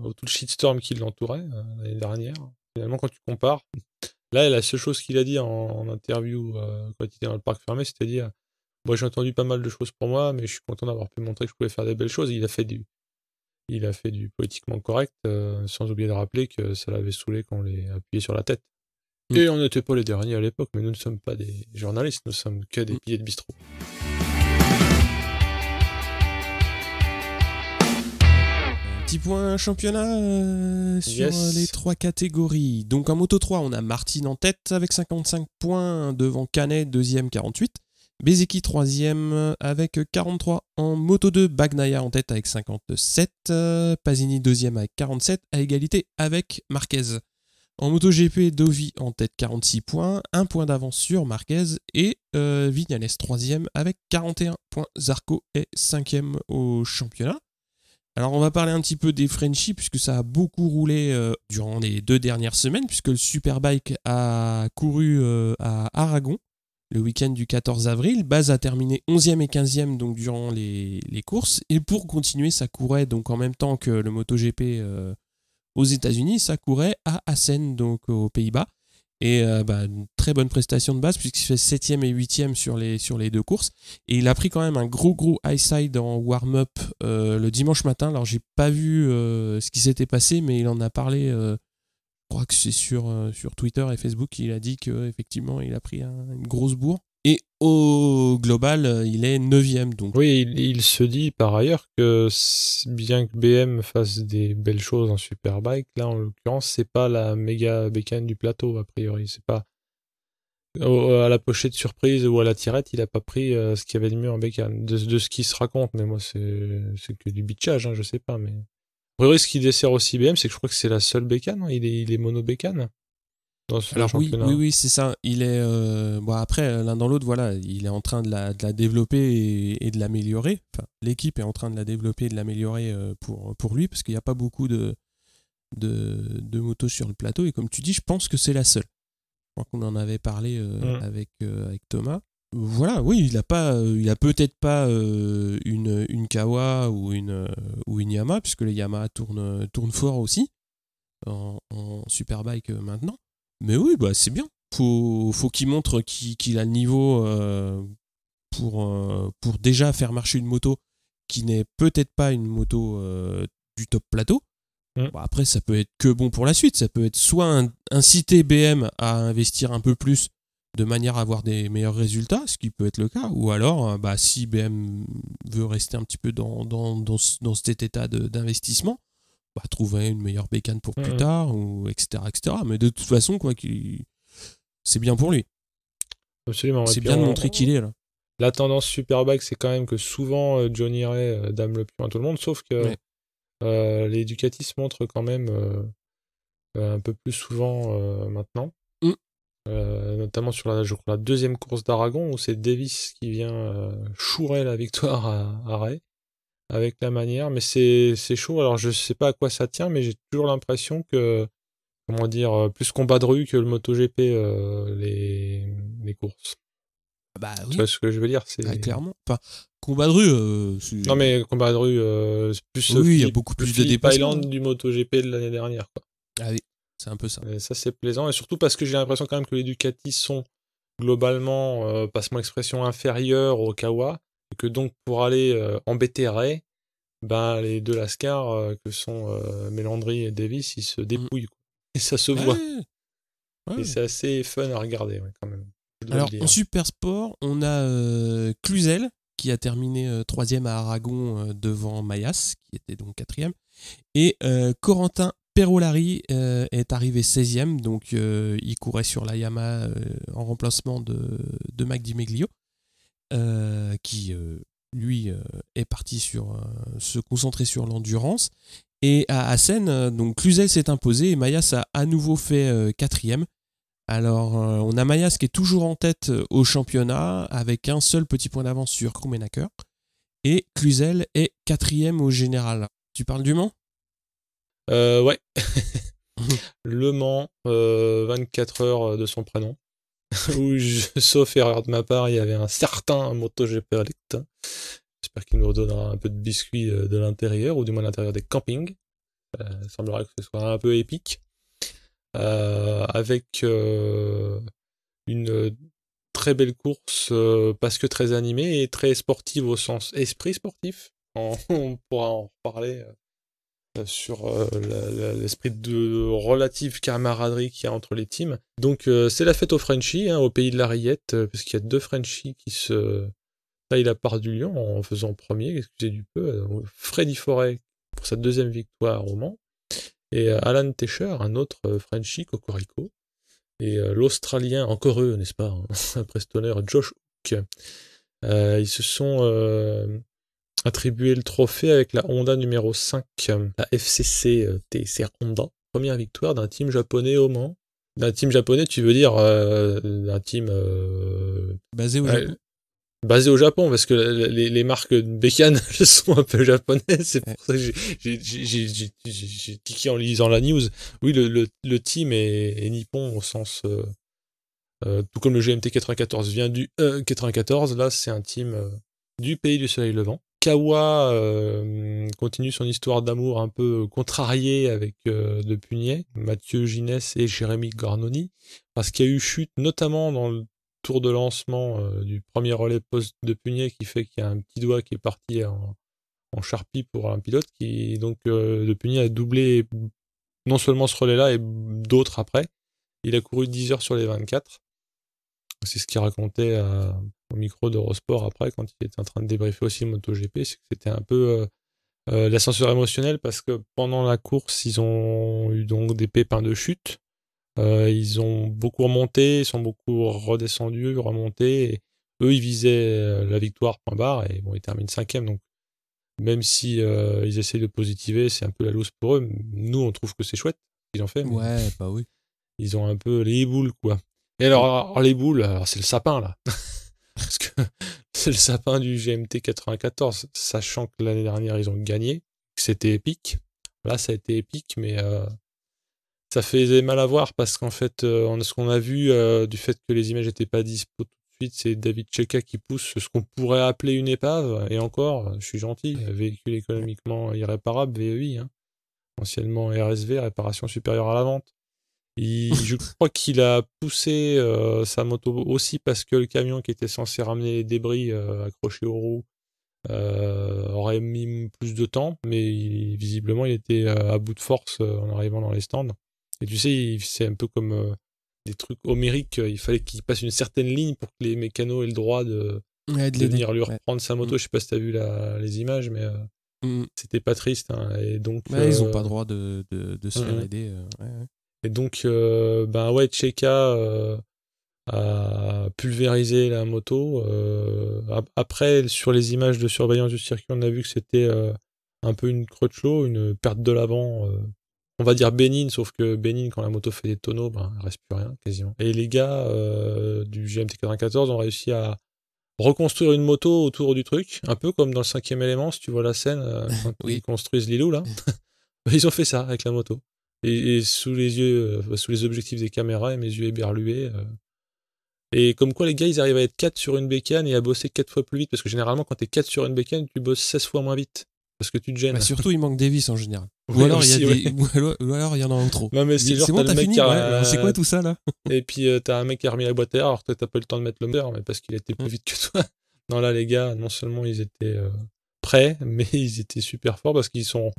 au tout le shitstorm qui l'entourait l'année dernière. Finalement, quand tu compares, là, la seule chose qu'il a dit en interview quand il était dans le parc fermé, c'est-à-dire moi, j'ai entendu pas mal de choses pour moi, mais je suis content d'avoir pu montrer que je pouvais faire des belles choses. Il a fait du politiquement correct, sans oublier de rappeler que ça l'avait saoulé quand on l'ait appuyé sur la tête. Et on n'était pas les derniers à l'époque, mais nous ne sommes pas des journalistes, nous sommes que des piliers de bistrot. Petit point championnat sur les 3 catégories. Donc en Moto 3, on a Martin en tête avec 55 points, devant Canet, deuxième 48. Bezeki 3e avec 43. En Moto 2, Bagnaia en tête avec 57. Pasini 2e avec 47, à égalité avec Marquez. En MotoGP, Dovi en tête 46 points, 1 point d'avance sur Marquez, et Vignales 3e avec 41 points. Zarco est 5e au championnat. Alors on va parler un petit peu des Frenchies, puisque ça a beaucoup roulé durant les 2 dernières semaines, puisque le Superbike a couru à Aragon le week-end du 14 avril. Baz a terminé 11e et 15e donc, durant les courses, et pour continuer, ça courait donc en même temps que le MotoGP aux États-Unis, ça courait à Assen, donc aux Pays-Bas. Et une très bonne prestation de Baz, puisqu'il fait 7e et 8e sur les 2 courses. Et il a pris quand même un gros high side en warm-up le dimanche matin. Alors j'ai pas vu ce qui s'était passé, mais il en a parlé, je crois que c'est sur Twitter et Facebook, il a dit qu'effectivement il a pris une grosse bourre. Et au global, il est 9e. Donc. Oui, il se dit par ailleurs que bien que BM fasse des belles choses en Superbike, là en l'occurrence, c'est pas la méga bécane du plateau, a priori. C'est pas à la pochette surprise ou à la tirette, il a pas pris ce qu'il y avait de mieux en bécane. De ce qui se raconte, mais moi c'est que du bitchage, je sais pas. Mais a priori, ce qui dessert aussi BM, c'est que je crois que c'est la seule bécane, il est mono bécane. dans ce Alors championnat. oui, c'est ça. Il est bon après l'un dans l'autre, voilà, il est en train de la développer et de l'améliorer. Enfin, l'équipe est en train de la développer et de l'améliorer pour lui parce qu'il n'y a pas beaucoup de motos sur le plateau et comme tu dis, je pense que c'est la seule. Je crois qu'on en avait parlé avec Thomas. Voilà, oui, il a peut-être pas une Kawa ou une Yamaha puisque les Yamaha tournent fort aussi en Superbike maintenant. Mais oui, bah c'est bien. Faut qu'il montre qu'il a le niveau pour déjà faire marcher une moto qui n'est peut-être pas une moto du top plateau. Bon, après, ça peut être que bon pour la suite. Ça peut être soit inciter BM à investir un peu plus de manière à avoir des meilleurs résultats, ce qui peut être le cas, ou alors, bah, si BM veut rester un petit peu dans cet état d'investissement, bah, trouver une meilleure bécane pour plus tard, ou etc., etc. Mais de toute façon, quoi, c'est bien pour lui. Absolument. C'est bien de montrer qu'il est là. La tendance Superbike, c'est quand même que souvent Johnny Ray dame le pion à tout le monde, sauf que les Ducati se montrent quand même un peu plus souvent maintenant. Notamment sur la deuxième course d'Aragon où c'est Davis qui vient chourer la victoire à Ray avec la manière, mais c'est chaud. Alors je sais pas à quoi ça tient, mais j'ai toujours l'impression que, comment dire, plus combat de rue que le MotoGP les courses. Bah oui. Tu vois ce que je veux dire, c'est clairement. Enfin, combat de rue. Non mais combat de rue, plus. Oui, il y a beaucoup plus de déplacements. Island du MotoGP de l'année dernière, quoi. Ah oui, c'est un peu ça. Et ça c'est plaisant et surtout parce que j'ai l'impression quand même que les Ducati sont globalement, passe-moi l'expression, inférieurs au Kawa, et que donc pour aller embêter Ray, ben les deux Lascar que sont Melandri et Davis, ils se dépouillent. Quoi. Et ça se voit. Ouais. Et c'est assez fun à regarder quand même. Alors en super sport, on a Cluzel qui a terminé 3e à Aragon devant Mayas, qui était donc 4e. Et Corentin Perolari est arrivé 16e, donc il courait sur la Yamaha en remplacement de Mac Di Meglio, qui lui est parti se concentrer sur l'endurance. Et à Assen, donc Cluzel s'est imposé et Mayas a à nouveau fait 4e. Alors, on a Mayas qui est toujours en tête au championnat avec un seul petit point d'avance sur Krummenacher. Et Cluzel est 4e au général. Tu parles du Mans ? Ouais. Le Mans, 24 heures de son prénom. Où, sauf erreur de ma part, il y avait un certain MotoGP Elect. J'espère qu'il nous redonnera un peu de biscuits de l'intérieur, ou du moins de l'intérieur des campings. Il semblerait que ce soit un peu épique. Avec une très belle course parce que très animée et très sportive au sens esprit sportif. On pourra en reparler sur l'esprit de relative camaraderie qu'il y a entre les teams. Donc c'est la fête aux Frenchies, au pays de la rillette, parce qu'il y a deux Frenchies qui se taillent la part du lion en faisant premier, excusez du peu, Freddy Forêt pour sa deuxième victoire au Mans. Et Alan Tescher, un autre Frenchie, Cocorico, et l'Australien, encore eux, n'est-ce pas, après Stoner, Josh Hook. Ils se sont attribué le trophée avec la Honda numéro 5, la FCC TCR Honda. Première victoire d'un team japonais au Mans. D'un team japonais, tu veux dire d'un team... basé au Japon. Basé au Japon, parce que les marques de bécanes sont un peu japonaises, c'est pour ça que j'ai tiqué en lisant la news. Oui, le team est nippon au sens... tout comme le GMT 94 vient du 94, là c'est un team du pays du soleil levant. Kawa continue son histoire d'amour un peu contrariée avec De Pugnet, Mathieu Ginès et Jérémy Garnoni, parce qu'il y a eu chute notamment dans le tour de lancement du premier relais post de Pugnet qui fait qu'il y a un petit doigt qui est parti en charpie pour un pilote qui donc De Pugnet a doublé non seulement ce relais là et d'autres après. Il a couru 10 heures sur les 24. C'est ce qu'il racontait au micro d'Eurosport après quand il était en train de débriefer aussi le MotoGP, c'est que c'était un peu l'ascenseur émotionnel parce que pendant la course ils ont eu donc des pépins de chute. Ils ont beaucoup remonté, ils sont beaucoup redescendus, remontés. Et eux, ils visaient la victoire, point barre, et bon, ils terminent 5e. Donc, même si ils essayent de positiver, c'est un peu la loose pour eux. Nous, on trouve que c'est chouette ce qu'ils ont fait. Ouais, bah oui. ils ont un peu les boules, quoi. Et alors les boules, alors c'est le sapin, là. Parce que c'est le sapin du GMT 94, sachant que l'année dernière, ils ont gagné, que c'était épique. Là, ça a été épique, mais ça faisait mal à voir parce qu'en fait, ce qu'on a vu du fait que les images n'étaient pas dispo tout de suite, c'est David Cheka qui pousse ce qu'on pourrait appeler une épave. Et encore, je suis gentil, véhicule économiquement irréparable, VEI, hein, anciennement RSV, réparation supérieure à la vente. Je crois qu'il a poussé sa moto aussi parce que le camion qui était censé ramener les débris accrochés aux roues aurait mis plus de temps, mais visiblement il était à bout de force en arrivant dans les stands. Et tu sais, c'est un peu comme des trucs homériques, il fallait qu'il passe une certaine ligne pour que les mécanos aient le droit de venir lui reprendre sa moto. Je sais pas si t'as vu les images, mais c'était pas triste. Hein. Et donc, ils ont pas le droit de se faire aider. Et donc, Cheka a pulvérisé la moto. Après, sur les images de surveillance du circuit, on a vu que c'était un peu une crutchlow, une perte de l'avant. On va dire bénigne, sauf que bénigne, quand la moto fait des tonneaux, il reste plus rien, quasiment. Et les gars du GMT 94 ont réussi à reconstruire une moto autour du truc, un peu comme dans le 5e élément, si tu vois la scène, quand ils construisent Lilou, là. Ils ont fait ça avec la moto. Et sous les objectifs des caméras, et mes yeux éberlués. Et comme quoi, les gars, ils arrivent à être 4 sur une bécane et à bosser 4 fois plus vite. Parce que généralement, quand t'es 4 sur une bécane, tu bosses 16 fois moins vite. Parce que tu te gênes. Surtout, il manque des vis en général. Oui, ou alors, il y en a en trop. Non, mais c'est bon, t'as fini. C'est quoi tout ça, là? Et puis, t'as un mec qui a remis la boîte à air, alors que t'as pas eu le temps de mettre le moteur, mais parce qu'il était plus vite que toi. Non, là, les gars, non seulement ils étaient prêts, mais ils étaient super forts parce qu'ils sont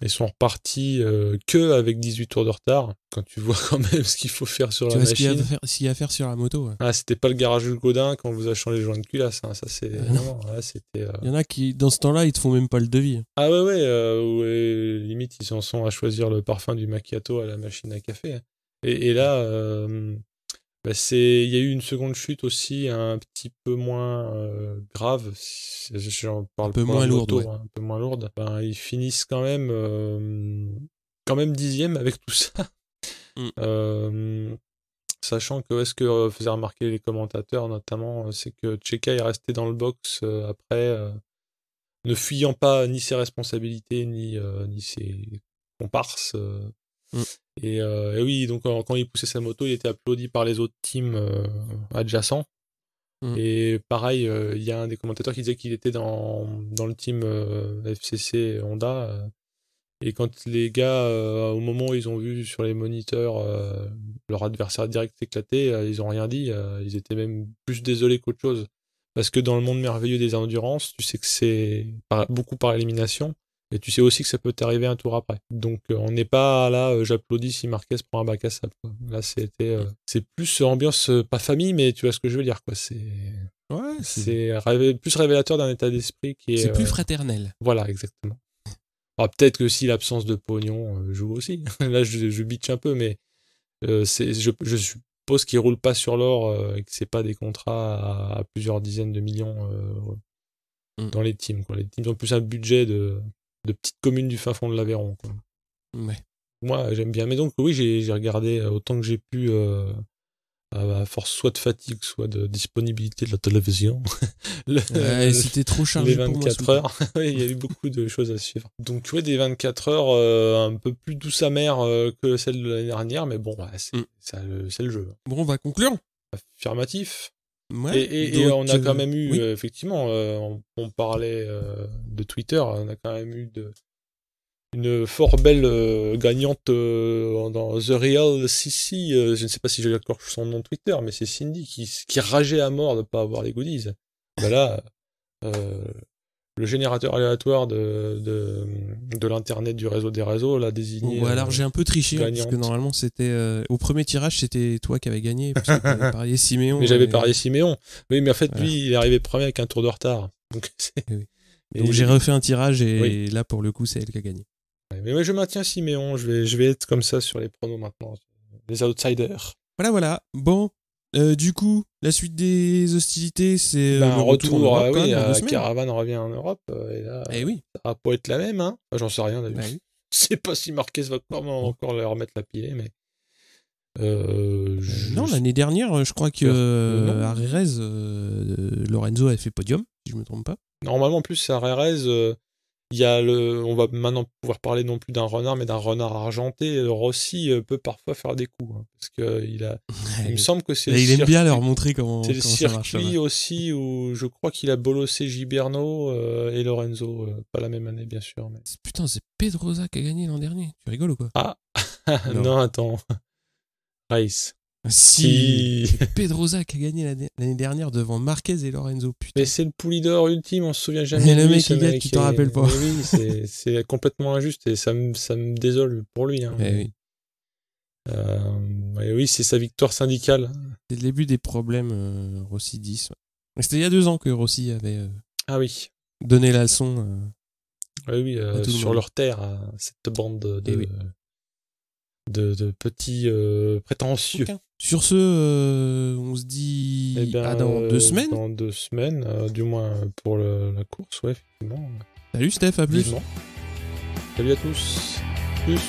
repartis que avec 18 tours de retard. Quand tu vois quand même ce qu'il faut faire sur la machine. Tu vois ce qu'il y a à faire sur la moto. Ouais. Ah, c'était pas le garage Jules Godin quand on vous a changé le joint de culasse. Hein. Ça, c'est. Non, là, c'était. Il y en a qui, dans ce temps-là, ils te font même pas le devis. Ah ouais, limite, ils en sont à choisir le parfum du macchiato à la machine à café. Et là, il y a eu une seconde chute aussi, un petit peu moins grave. J'en parle un peu moins lourde, moto, un peu moins lourde. Ils finissent quand même 10e avec tout ça. Sachant que ce que faisaient remarquer les commentateurs notamment, c'est que Cheka est resté dans le box après, ne fuyant pas ni ses responsabilités ni ses comparses. Et oui, donc quand il poussait sa moto, il était applaudi par les autres teams adjacents. Et pareil, il y a un des commentateurs qui disait qu'il était dans le team FCC Honda. Et quand les gars, au moment où ils ont vu sur les moniteurs leur adversaire direct éclater, ils ont rien dit. Ils étaient même plus désolés qu'autre chose. Parce que dans le monde merveilleux des endurances, tu sais que c'est beaucoup par élimination. Et tu sais aussi que ça peut t'arriver un tour après. Donc on n'est pas là, j'applaudis si Marquez prend un bac à sable. Là, c'est plus ambiance, pas famille, mais tu vois ce que je veux dire. Quoi. C'est plus révélateur d'un état d'esprit qui est... C'est plus fraternel. Voilà, exactement. Alors, peut-être que si l'absence de pognon joue aussi. Là, je bitch un peu, mais je suppose qu'ils roulent pas sur l'or et que c'est pas des contrats à plusieurs dizaines de millions dans les teams. Quoi. Les teams ont plus un budget de petites communes du fin fond de l'Aveyron. Quoi. Ouais. Moi, j'aime bien. Mais donc, oui, j'ai regardé autant que j'ai pu à force soit de fatigue, soit de disponibilité de la télévision. C'était trop chargé les 24 heures. Il y a eu beaucoup de choses à suivre. Donc, tu vois, des 24 heures un peu plus douce amère que celle de l'année dernière, mais bon, c'est le jeu. Bon, on va conclure. Affirmatif. Ouais, et on a quand même eu, effectivement, on parlait de Twitter, on a quand même eu une fort belle gagnante dans The Real Sissy, je ne sais pas si j'ai encore son nom de Twitter, mais c'est Cindy qui rageait à mort de ne pas avoir les goodies. Là, le générateur aléatoire de l'internet du réseau des réseaux l'a désigné. Bon, alors j'ai un peu triché, parce que normalement c'était au premier tirage c'était toi qui avais gagné, parce que tu avais parié Siméon. Mais j'avais parié Siméon. Oui, mais en fait lui il est arrivé premier avec un tour de retard. Donc, donc j'ai refait un tirage et là pour le coup c'est elle qui a gagné. Mais ouais, je maintiens Siméon, je vais être comme ça sur les pronos maintenant. Les outsiders. Voilà. Bon, du coup, la suite des hostilités, c'est le retour en Europe, oui, Caravane revient en Europe. Et là, ça va pas être la même. Hein. Enfin, j'en sais rien d'ailleurs. Je sais pas si Marquez va encore leur remettre la pilée, mais Non, l'année dernière, je crois que à Jerez, Lorenzo avait fait podium, si je me trompe pas. Normalement, en plus, à Jerez, on va maintenant pouvoir parler non plus d'un renard, mais d'un renard argenté. Rossi peut parfois faire des coups, hein, parce que il me semble que c'est. Il aime bien leur montrer comment. C'est le circuit circuit aussi où je crois qu'il a bolossé Giberno et Lorenzo, pas la même année bien sûr. Mais... Putain, c'est Pedrosa qui a gagné l'an dernier. Tu rigoles ou quoi? Ah non, attends. Race. Si. C'est Pedrosa qui a gagné l'année dernière devant Marquez et Lorenzo. Putain. Mais c'est le poulidor ultime, on se souvient jamais. Le mec qui gagne, tu t'en rappelles pas. Mais oui, c'est complètement injuste et ça me désole pour lui. Hein, oui. Oui, c'est sa victoire syndicale. C'est le début des problèmes Rossi 10. Ouais. C'était il y a 2 ans que Rossi avait donné la leçon. Oui, sur leur terre, à cette bande de petits prétentieux. Okay. Sur ce, on se dit dans 2 semaines. Dans 2 semaines, du moins pour la course, ouais, effectivement. Salut Steph, à plus. Vivement. Salut à tous. Plus.